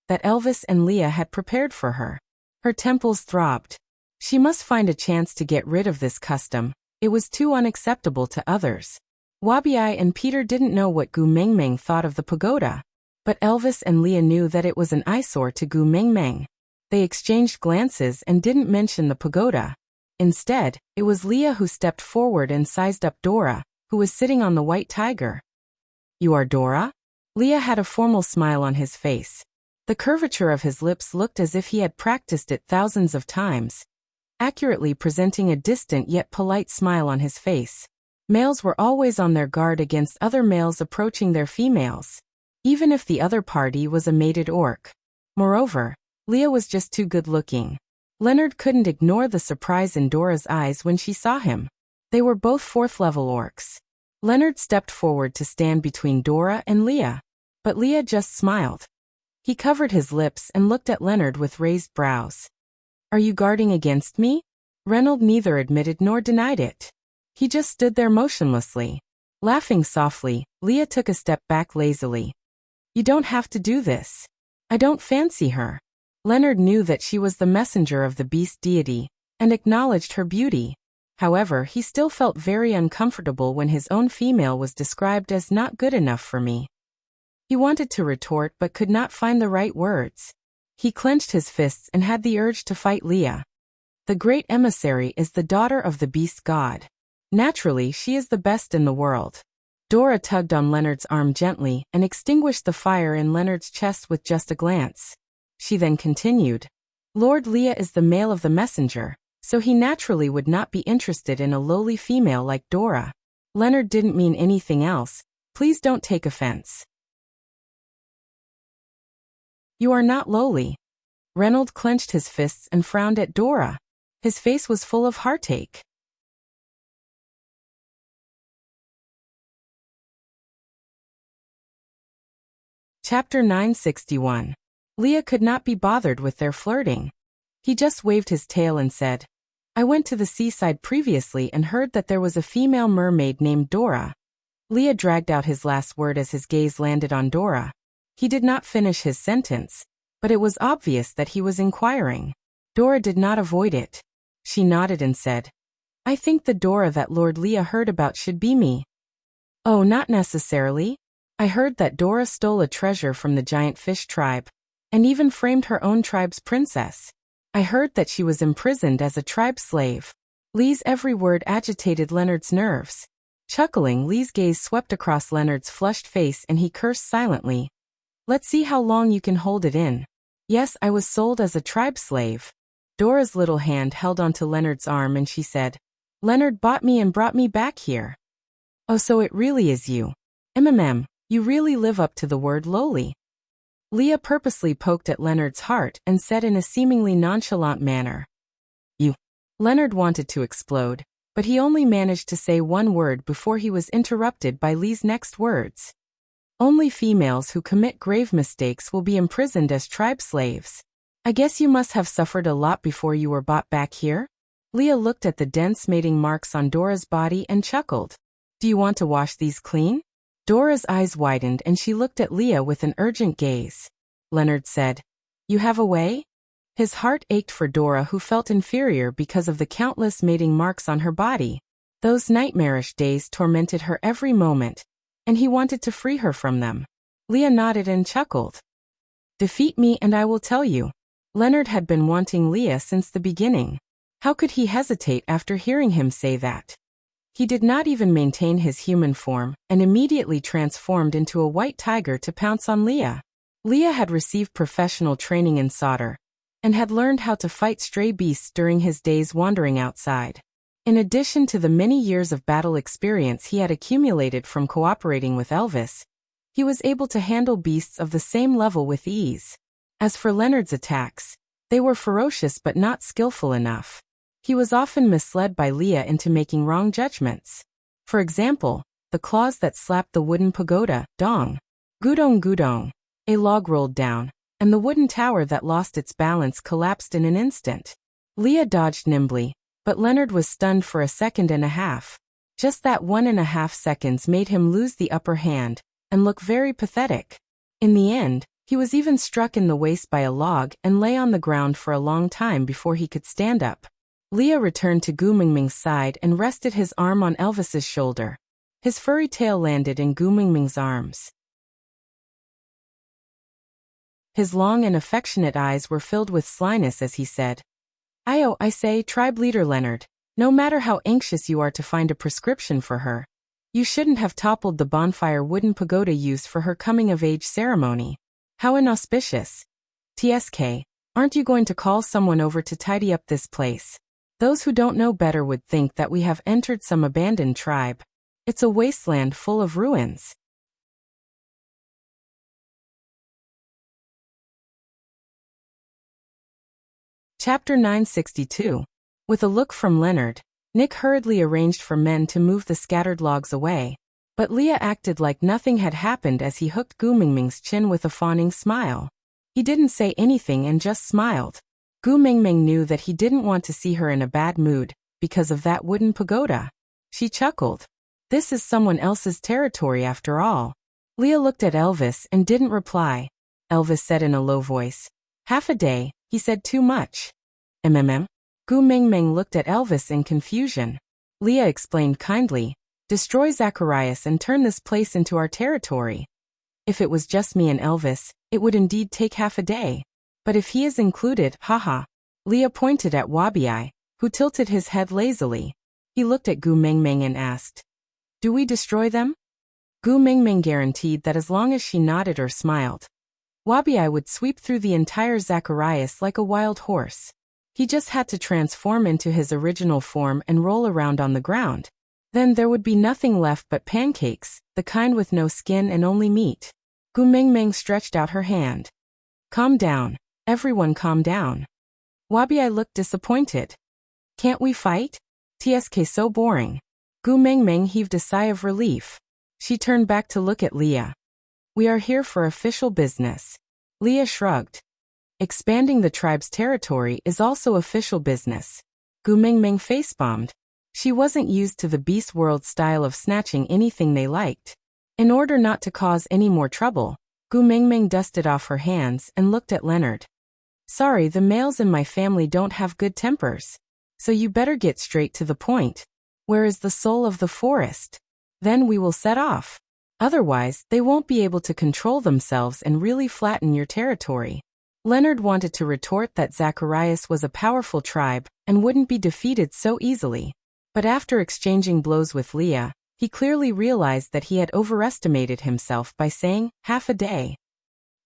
that Elvis and Leah had prepared for her. Her temples throbbed. She must find a chance to get rid of this custom. It was too unacceptable to others. Wabi and Peter didn't know what Gu Mingming thought of the pagoda, but Elvis and Leah knew that it was an eyesore to Gu Mingming. They exchanged glances and didn't mention the pagoda. Instead, it was Leah who stepped forward and sized up Dora, who was sitting on the white tiger. You are Dora? Leah had a formal smile on his face. The curvature of his lips looked as if he had practiced it thousands of times, accurately presenting a distant yet polite smile on his face. Males were always on their guard against other males approaching their females, even if the other party was a mated orc. Moreover, Leah was just too good-looking. Leonard couldn't ignore the surprise in Dora's eyes when she saw him. They were both fourth-level orcs. Leonard stepped forward to stand between Dora and Leah, but Leah just smiled. He covered his lips and looked at Leonard with raised brows. Are you guarding against me? Reynold neither admitted nor denied it. He just stood there motionlessly. Laughing softly, Leah took a step back lazily. You don't have to do this. I don't fancy her. Leonard knew that she was the messenger of the beast deity, and acknowledged her beauty. However, he still felt very uncomfortable when his own female was described as not good enough for me. He wanted to retort but could not find the right words. He clenched his fists and had the urge to fight Leah. The great emissary is the daughter of the beast god. Naturally, she is the best in the world. Dora tugged on Leonard's arm gently and extinguished the fire in Leonard's chest with just a glance. She then continued. Lord Leah is the male of the messenger, so he naturally would not be interested in a lowly female like Dora. Leonard didn't mean anything else. Please don't take offense. You are not lowly. Reynold clenched his fists and frowned at Dora. His face was full of heartache. Chapter 961. Leah could not be bothered with their flirting. He just waved his tail and said, I went to the seaside previously and heard that there was a female mermaid named Dora. Leah dragged out his last word as his gaze landed on Dora. He did not finish his sentence, but it was obvious that he was inquiring. Dora did not avoid it. She nodded and said, I think the Dora that Lord Leah heard about should be me. Oh, not necessarily. I heard that Dora stole a treasure from the giant fish tribe, and even framed her own tribe's princess. I heard that she was imprisoned as a tribe slave. Lee's every word agitated Leonard's nerves. Chuckling, Lee's gaze swept across Leonard's flushed face and he cursed silently. Let's see how long you can hold it in. Yes, I was sold as a tribe slave. Dora's little hand held onto Leonard's arm and she said, Leonard bought me and brought me back here. Oh, so it really is you. You really live up to the word lowly. Leah purposely poked at Leonard's heart and said in a seemingly nonchalant manner, You. Leonard wanted to explode, but he only managed to say one word before he was interrupted by Lee's next words. Only females who commit grave mistakes will be imprisoned as tribe slaves. I guess you must have suffered a lot before you were brought back here? Leah looked at the dense mating marks on Dora's body and chuckled. Do you want to wash these clean? Dora's eyes widened and she looked at Leah with an urgent gaze. Leonard said, You have a way? His heart ached for Dora, who felt inferior because of the countless mating marks on her body. Those nightmarish days tormented her every moment, and he wanted to free her from them. Leah nodded and chuckled. Defeat me and I will tell you. Leonard had been wanting Leah since the beginning. How could he hesitate after hearing him say that? He did not even maintain his human form and immediately transformed into a white tiger to pounce on Leah. Leah had received professional training in Sauter and had learned how to fight stray beasts during his days wandering outside. In addition to the many years of battle experience he had accumulated from cooperating with Elvis, he was able to handle beasts of the same level with ease. As for Leonard's attacks, they were ferocious but not skillful enough. He was often misled by Leah into making wrong judgments. For example, the claws that slapped the wooden pagoda, dong. Gudong gudong. A log rolled down, and the wooden tower that lost its balance collapsed in an instant. Leah dodged nimbly, but Leonard was stunned for a second and a half. Just that 1.5 seconds made him lose the upper hand and look very pathetic. In the end, he was even struck in the waist by a log and lay on the ground for a long time before he could stand up. Leah returned to Gu Mingming's side and rested his arm on Elvis's shoulder. His furry tail landed in Gu Mingming's arms. His long and affectionate eyes were filled with slyness as he said, I say, tribe leader Leonard, no matter how anxious you are to find a prescription for her, you shouldn't have toppled the bonfire wooden pagoda used for her coming-of-age ceremony. How inauspicious. TSK, aren't you going to call someone over to tidy up this place? Those who don't know better would think that we have entered some abandoned tribe. It's a wasteland full of ruins. Chapter 962. With a look from Leonard, Nick hurriedly arranged for men to move the scattered logs away. But Leah acted like nothing had happened as he hooked Gu Mingming's chin with a fawning smile. He didn't say anything and just smiled. Gu Mingming knew that he didn't want to see her in a bad mood because of that wooden pagoda. She chuckled. This is someone else's territory after all. Leah looked at Elvis and didn't reply. Elvis said in a low voice, half a day, he said too much. Gu Mingming looked at Elvis in confusion. Leah explained kindly, destroy Zacharias and turn this place into our territory. If it was just me and Elvis, it would indeed take half a day. But if he is included, haha. Leah pointed at Wabi, who tilted his head lazily. He looked at Gu Mingming and asked, do we destroy them? Gu Mingming guaranteed that as long as she nodded or smiled, Wabi would sweep through the entire Zacharias like a wild horse. He just had to transform into his original form and roll around on the ground. Then there would be nothing left but pancakes, the kind with no skin and only meat. Gu Mingming stretched out her hand. Calm down. Everyone calm down. Wabi looked disappointed. Can't we fight? TSK so boring. Gu Mingming heaved a sigh of relief. She turned back to look at Leah. We are here for official business. Leah shrugged. Expanding the tribe's territory is also official business. Gu Mingming face-bombed. She wasn't used to the Beast World style of snatching anything they liked. In order not to cause any more trouble, Gu Mingming dusted off her hands and looked at Leonard. Sorry, the males in my family don't have good tempers. So you better get straight to the point. Where is the soul of the forest? Then we will set off. Otherwise, they won't be able to control themselves and really flatten your territory. Leonard wanted to retort that Zacharias was a powerful tribe and wouldn't be defeated so easily. But after exchanging blows with Leah, he clearly realized that he had overestimated himself by saying, half a day.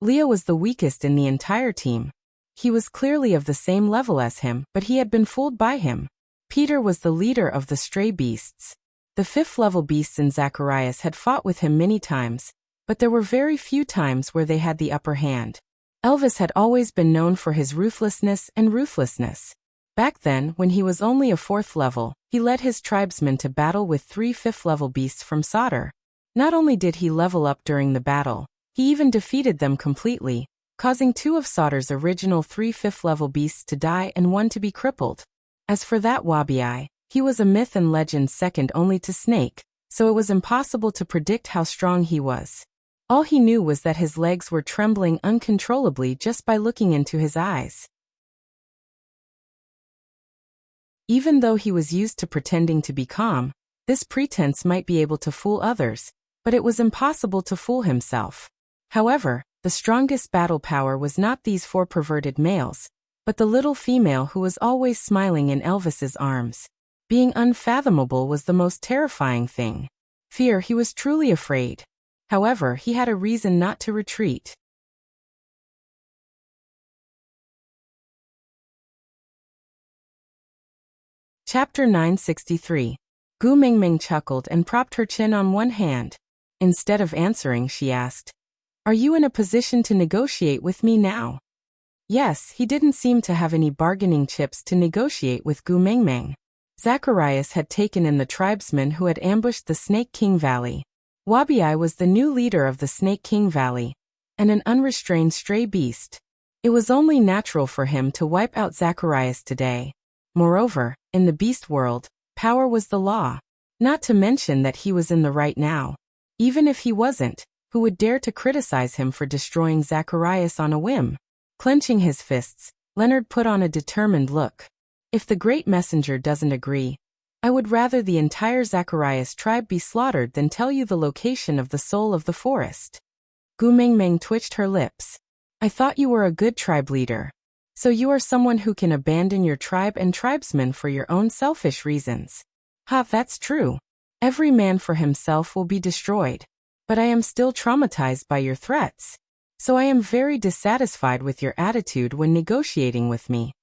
Leah was the weakest in the entire team. He was clearly of the same level as him, but he had been fooled by him. Peter was the leader of the stray beasts. The 5th-level beasts in Zacharias had fought with him many times, but there were very few times where they had the upper hand. Elvis had always been known for his ruthlessness and ruthlessness. Back then, when he was only a 4th level, he led his tribesmen to battle with 3 5th-level beasts from Sodor. Not only did he level up during the battle, he even defeated them completely, causing 2 of Sodor's original 3 5th-level beasts to die and 1 to be crippled. As for that Wabi, he was a myth and legend second only to Snake, so it was impossible to predict how strong he was. All he knew was that his legs were trembling uncontrollably just by looking into his eyes. Even though he was used to pretending to be calm, this pretense might be able to fool others, but it was impossible to fool himself. However, the strongest battle power was not these 4 perverted males, but the little female who was always smiling in Elvis's arms. Being unfathomable was the most terrifying thing. Fear, he was truly afraid. However, he had a reason not to retreat. Chapter 963. Gu Mingming chuckled and propped her chin on one hand. Instead of answering, she asked, "Are you in a position to negotiate with me now?" Yes, he didn't seem to have any bargaining chips to negotiate with Gu Mingming. Zacharias had taken in the tribesmen who had ambushed the Snake King Valley. Wabi was the new leader of the Snake King Valley, and an unrestrained stray beast. It was only natural for him to wipe out Zacharias today. Moreover, in the beast world, power was the law. Not to mention that he was in the right now. Even if he wasn't, who would dare to criticize him for destroying Zacharias on a whim? Clenching his fists, Leonard put on a determined look. If the great messenger doesn't agree, I would rather the entire Zacharias tribe be slaughtered than tell you the location of the soul of the forest. Gu Mingming twitched her lips. I thought you were a good tribe leader. So you are someone who can abandon your tribe and tribesmen for your own selfish reasons. Ha, that's true. Every man for himself will be destroyed. But I am still traumatized by your threats. So I am very dissatisfied with your attitude when negotiating with me.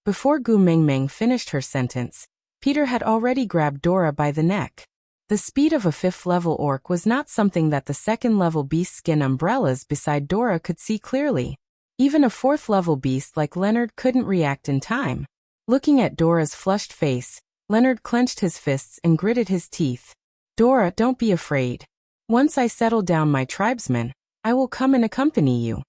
Before Gu Mingming finished her sentence, Peter had already grabbed Dora by the neck. The speed of a 5th-level orc was not something that the 2nd-level beast skin umbrellas beside Dora could see clearly. Even a 4th-level beast like Leonard couldn't react in time. Looking at Dora's flushed face, Leonard clenched his fists and gritted his teeth. Dora, don't be afraid. Once I settle down my tribesmen, I will come and accompany you.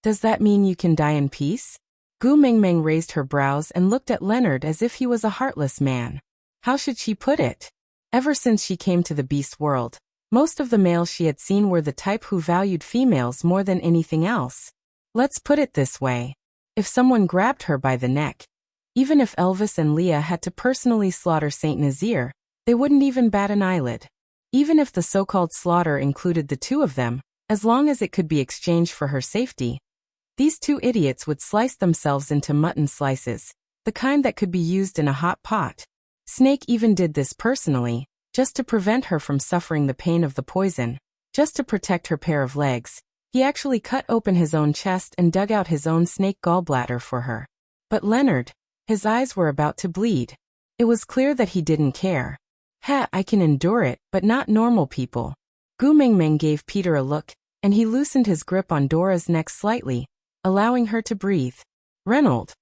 Does that mean you can die in peace? Gu Mingming raised her brows and looked at Leonard as if he was a heartless man. How should she put it? Ever since she came to the beast world, most of the males she had seen were the type who valued females more than anything else. Let's put it this way. If someone grabbed her by the neck, even if Elvis and Leah had to personally slaughter Saint Nazir, they wouldn't even bat an eyelid. Even if the so-called slaughter included the two of them, as long as it could be exchanged for her safety, these two idiots would slice themselves into mutton slices, the kind that could be used in a hot pot. Snake even did this personally, just to prevent her from suffering the pain of the poison, just to protect her pair of legs. He actually cut open his own chest and dug out his own snake gallbladder for her. But Leonard, his eyes were about to bleed. It was clear that he didn't care. I can endure it, but not normal people. Gu Mingming gave Peter a look, and he loosened his grip on Dora's neck slightly, allowing her to breathe. Reynold.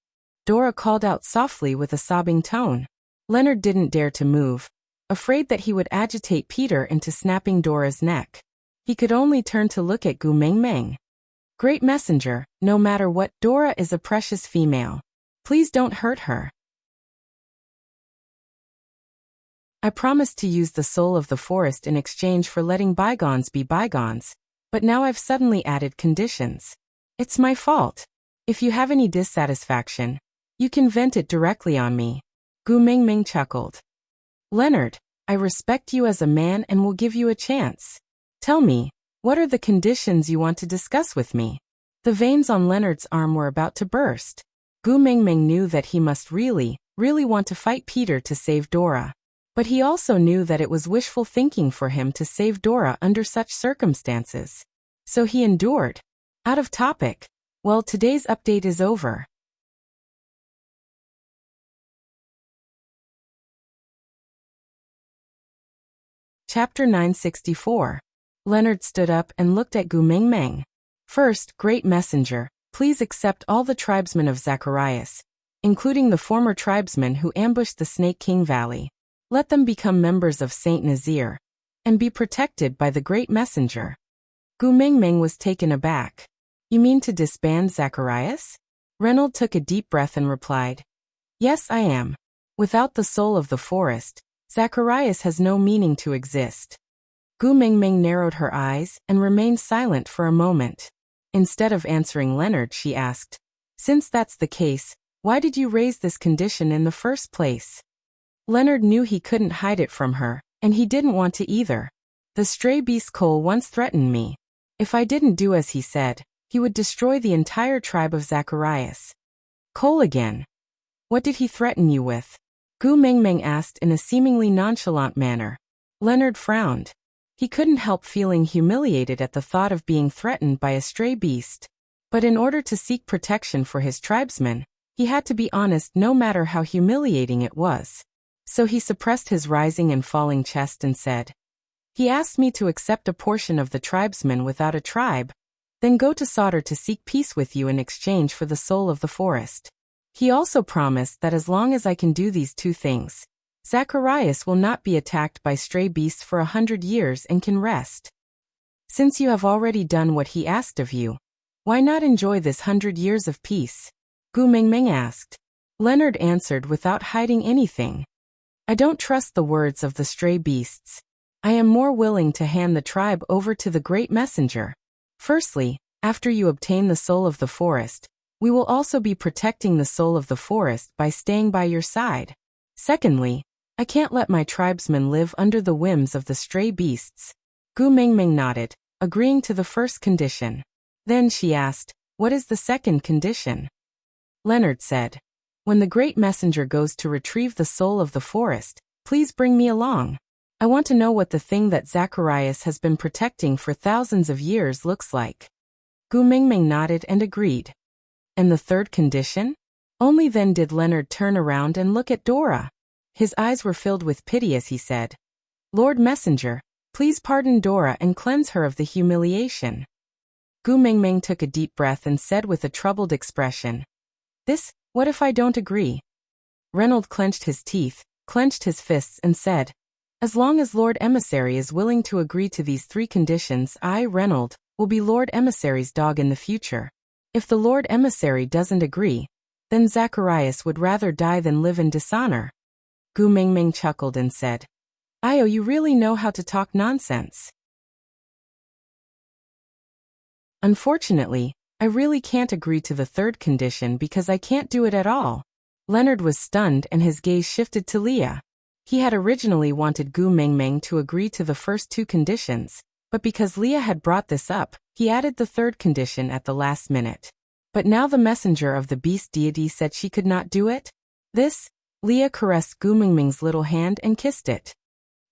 Dora called out softly with a sobbing tone. Leonard didn't dare to move, afraid that he would agitate Peter into snapping Dora's neck. He could only turn to look at Gu Mingming. Great messenger, no matter what, Dora is a precious female. Please don't hurt her. I promised to use the soul of the forest in exchange for letting bygones be bygones, but now I've suddenly added conditions. It's my fault. If you have any dissatisfaction, you can vent it directly on me. Gu Mingming chuckled. Leonard, I respect you as a man and will give you a chance. Tell me, what are the conditions you want to discuss with me? The veins on Leonard's arm were about to burst. Gu Mingming knew that he must really want to fight Peter to save Dora. But he also knew that it was wishful thinking for him to save Dora under such circumstances. So he endured. Out of topic. Well, today's update is over. Chapter 964. Leonard stood up and looked at Gu Mingming. First, great messenger, please accept all the tribesmen of Zacharias, including the former tribesmen who ambushed the Snake King Valley. Let them become members of Saint Nazir, and be protected by the great messenger. Gu Mingming was taken aback. You mean to disband Zacharias? Reynold took a deep breath and replied, Yes, I am. Without the soul of the forest, Zacharias has no meaning to exist. Gu Mingming narrowed her eyes and remained silent for a moment. Instead of answering Leonard, she asked, Since that's the case, why did you raise this condition in the first place? Leonard knew he couldn't hide it from her, and he didn't want to either. The stray beast Cole once threatened me. If I didn't do as he said, he would destroy the entire tribe of Zacharias. Cole again. What did he threaten you with? Gu Mingming asked in a seemingly nonchalant manner. Leonard frowned. He couldn't help feeling humiliated at the thought of being threatened by a stray beast. But in order to seek protection for his tribesmen, he had to be honest no matter how humiliating it was. So he suppressed his rising and falling chest and said, "He asked me to accept a portion of the tribesmen without a tribe, then go to Sauter to seek peace with you in exchange for the soul of the forest. He also promised that as long as I can do these two things, Zacharias will not be attacked by stray beasts for 100 years and can rest. Since you have already done what he asked of you, why not enjoy this 100 years of peace?" Gu Mingming asked. Leonard answered without hiding anything. "I don't trust the words of the stray beasts. I am more willing to hand the tribe over to the great messenger. Firstly, after you obtain the soul of the forest, we will also be protecting the soul of the forest by staying by your side. Secondly, I can't let my tribesmen live under the whims of the stray beasts." Gu Mingming nodded, agreeing to the first condition. Then she asked, "What is the second condition?" Leonard said, "When the great messenger goes to retrieve the soul of the forest, please bring me along. I want to know what the thing that Zacharias has been protecting for thousands of years looks like." Gu Mingming nodded and agreed. And the third condition? Only then did Leonard turn around and look at Dora. His eyes were filled with pity as he said, "Lord Messenger, please pardon Dora and cleanse her of the humiliation." Gu Mingming took a deep breath and said with a troubled expression, "What if I don't agree?" Reynold clenched his teeth, clenched his fists and said, "As long as Lord Emissary is willing to agree to these three conditions, I, Reynold, will be Lord Emissary's dog in the future. If the Lord Emissary doesn't agree, then Zacharias would rather die than live in dishonor." Gu Mingming chuckled and said, "Io, you really know how to talk nonsense." "Unfortunately, I really can't agree to the third condition because I can't do it at all." Leonard was stunned and his gaze shifted to Leah. He had originally wanted Gu Mingming to agree to the first two conditions, but because Leah had brought this up, he added the third condition at the last minute. But now the messenger of the beast deity said she could not do it? Leah caressed Gu Mingming's little hand and kissed it.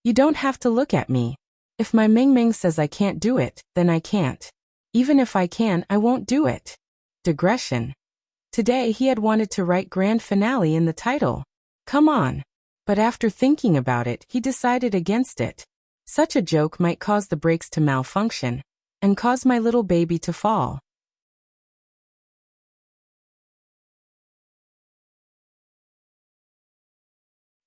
"You don't have to look at me. If my Mingming says I can't do it, then I can't. Even if I can, I won't do it." Digression. Today he had wanted to write grand finale in the title. Come on. But after thinking about it, he decided against it. Such a joke might cause the brakes to malfunction, and cause my little baby to fall.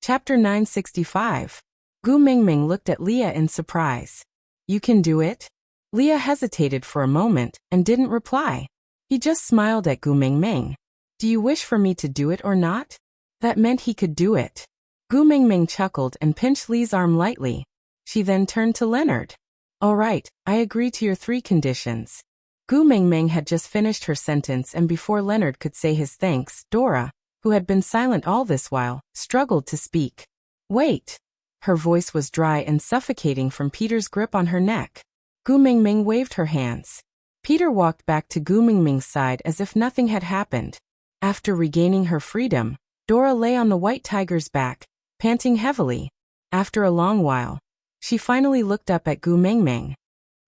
Chapter 965. Gu Mingming looked at Leah in surprise. "You can do it?" Leah hesitated for a moment and didn't reply. He just smiled at Gu Mingming. "Do you wish for me to do it or not?" That meant he could do it. Gu Mingming chuckled and pinched Lee's arm lightly. She then turned to Leonard. "All right, I agree to your three conditions." Gu Mingming had just finished her sentence, and before Leonard could say his thanks, Dora, who had been silent all this while, struggled to speak. "Wait." Her voice was dry and suffocating from Peter's grip on her neck. Gu Mingming waved her hands. Peter walked back to Gu Mingming's side as if nothing had happened. After regaining her freedom, Dora lay on the white tiger's back, panting heavily. After a long while, she finally looked up at Gu Mingming.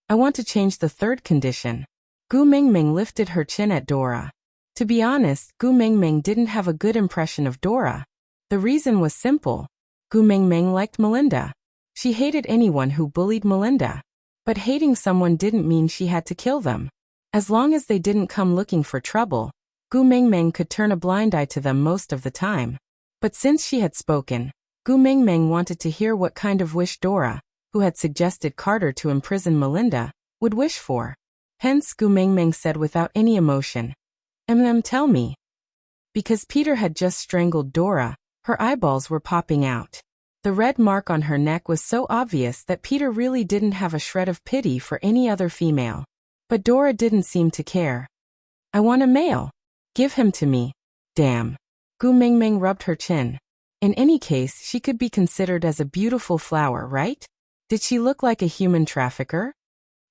"I want to change the third condition." Gu Mingming lifted her chin at Dora. To be honest, Gu Mingming didn't have a good impression of Dora. The reason was simple. Gu Mingming liked Melinda. She hated anyone who bullied Melinda. But hating someone didn't mean she had to kill them. As long as they didn't come looking for trouble, Gu Mingming could turn a blind eye to them most of the time. But since she had spoken, Gu Mingming wanted to hear what kind of wish Dora, who had suggested Carter to imprison Melinda, would wish for. Hence Gu Mingming said without any emotion, Tell me." Because Peter had just strangled Dora, her eyeballs were popping out. The red mark on her neck was so obvious that Peter really didn't have a shred of pity for any other female. But Dora didn't seem to care. "I want a male. Give him to me." Damn. Gu Mingming rubbed her chin. In any case, she could be considered as a beautiful flower, right? Did she look like a human trafficker?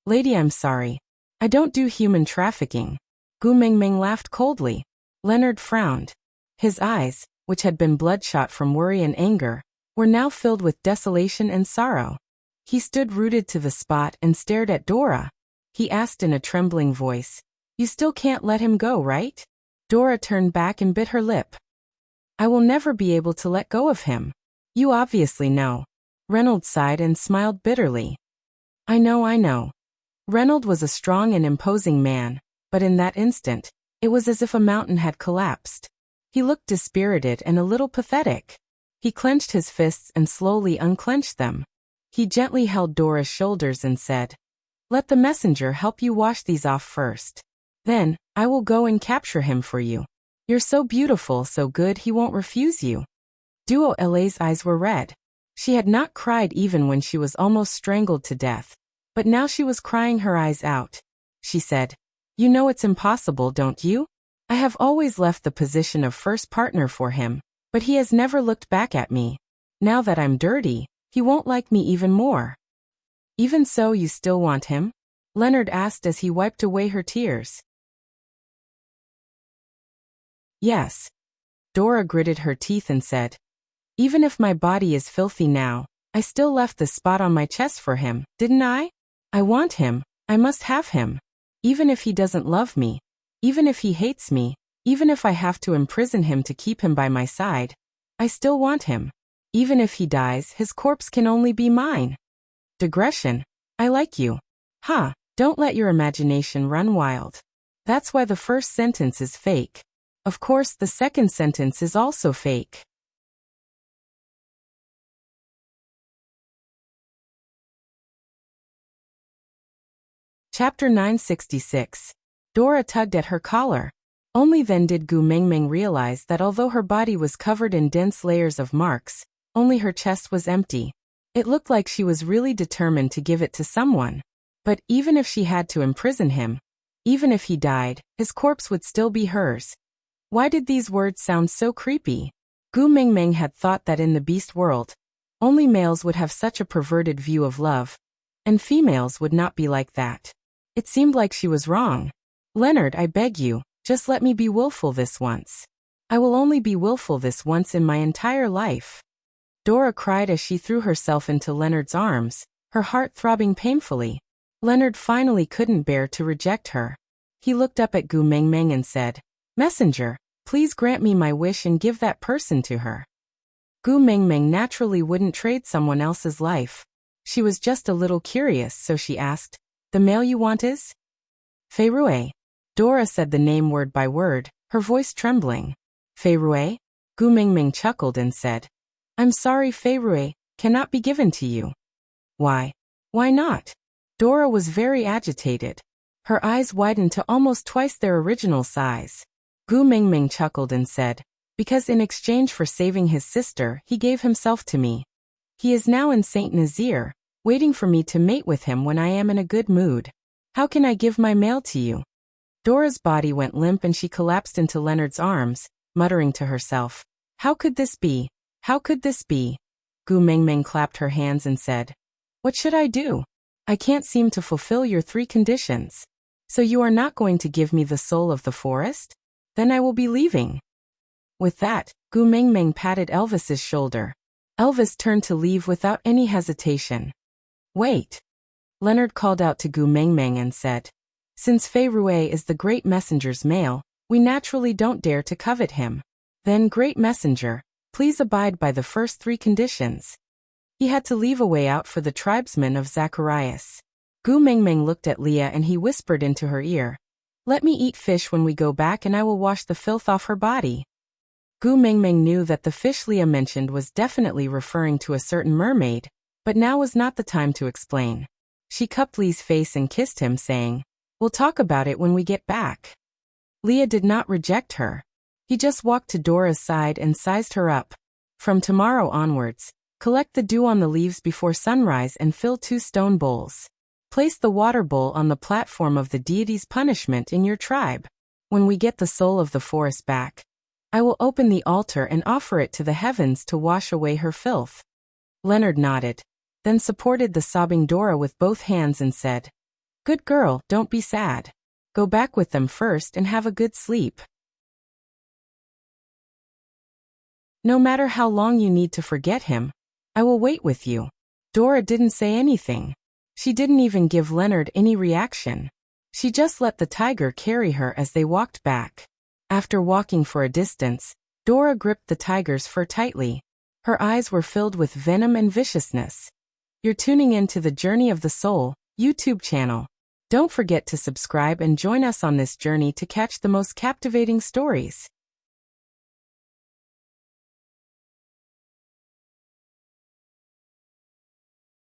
"Lady, I'm sorry. I don't do human trafficking." Gu Mingming laughed coldly. Leonard frowned. His eyes, which had been bloodshot from worry and anger, were now filled with desolation and sorrow. He stood rooted to the spot and stared at Dora. He asked in a trembling voice, "You still can't let him go, right?" Dora turned back and bit her lip. "I will never be able to let go of him. You obviously know. Reynolds sighed and smiled bitterly. I know. Reynolds was a strong and imposing man, but in that instant, it was as if a mountain had collapsed. He looked dispirited and a little pathetic. He clenched his fists and slowly unclenched them. He gently held Dora's shoulders and said, "Let the messenger help you wash these off first. Then, I will go and capture him for you. You're so beautiful, so good, he won't refuse you." Duo Ele's eyes were red. She had not cried even when she was almost strangled to death, but now she was crying her eyes out. She said, "You know it's impossible, don't you? I have always left the position of first partner for him, but he has never looked back at me. Now that I'm dirty, he won't like me even more." "Even so, you still want him?" Leonard asked as he wiped away her tears. "Yes." Dora gritted her teeth and said, "Even if my body is filthy now, I still left the spot on my chest for him, didn't I? I want him, I must have him. Even if he doesn't love me, even if he hates me, even if I have to imprison him to keep him by my side, I still want him. Even if he dies, his corpse can only be mine." Digression. I like you. Ha, don't let your imagination run wild. That's why the first sentence is fake. Of course, the second sentence is also fake. Chapter 966. Dora tugged at her collar. Only then did Gu Mengmeng realize that although her body was covered in dense layers of marks, only her chest was empty. It looked like she was really determined to give it to someone. But even if she had to imprison him, even if he died, his corpse would still be hers. Why did these words sound so creepy? Gu Mengmeng had thought that in the beast world, only males would have such a perverted view of love, and females would not be like that. It seemed like she was wrong. "Leonard, I beg you, just let me be willful this once. I will only be willful this once in my entire life." Dora cried as she threw herself into Leonard's arms, her heart throbbing painfully. Leonard finally couldn't bear to reject her. He looked up at Gu Mengmeng and said, "Messenger, please grant me my wish and give that person to her." Gu Mengmeng naturally wouldn't trade someone else's life. She was just a little curious, so she asked, "The male you want is?" "Fei Rui." Dora said the name word by word, her voice trembling. "Fei Rui?" Gu Mengmeng chuckled and said, "I'm sorry, Fei Rui, cannot be given to you." "Why? Why not?" Dora was very agitated. Her eyes widened to almost twice their original size. Gu Mengmeng chuckled and said, "Because in exchange for saving his sister, he gave himself to me. He is now in Saint Nazaire, waiting for me to mate with him when I am in a good mood. How can I give my male to you?" Dora's body went limp and she collapsed into Leonard's arms, muttering to herself, "How could this be? How could this be?" Gu Mengmeng clapped her hands and said, "What should I do? I can't seem to fulfill your 3 conditions. So you are not going to give me the soul of the forest? Then I will be leaving." With that, Gu Mengmeng patted Elvis's shoulder. Elvis turned to leave without any hesitation. "Wait." Leonard called out to Gu Mengmeng and said, "Since Fei Rui is the great messenger's male, we naturally don't dare to covet him. Then, great messenger, please abide by the first 3 conditions." He had to leave a way out for the tribesmen of Zacharias. Gu Mengmeng looked at Leah and he whispered into her ear, "Let me eat fish when we go back and I will wash the filth off her body." Gu Mengmeng knew that the fish Leah mentioned was definitely referring to a certain mermaid, but now was not the time to explain. She cupped Lee's face and kissed him, saying, "We'll talk about it when we get back." Leah did not reject her. He just walked to Dora's side and sized her up. "From tomorrow onwards, collect the dew on the leaves before sunrise and fill 2 stone bowls. Place the water bowl on the platform of the deity's punishment in your tribe. When we get the soul of the forest back, I will open the altar and offer it to the heavens to wash away her filth." Leonard nodded, then supported the sobbing Dora with both hands and said, "Good girl, don't be sad. Go back with them first and have a good sleep. No matter how long you need to forget him, I will wait with you." Dora didn't say anything. She didn't even give Leonard any reaction. She just let the tiger carry her as they walked back. After walking for a distance, Dora gripped the tiger's fur tightly. Her eyes were filled with venom and viciousness. You're tuning in to the Journey of the Soul YouTube channel. Don't forget to subscribe and join us on this journey to catch the most captivating stories.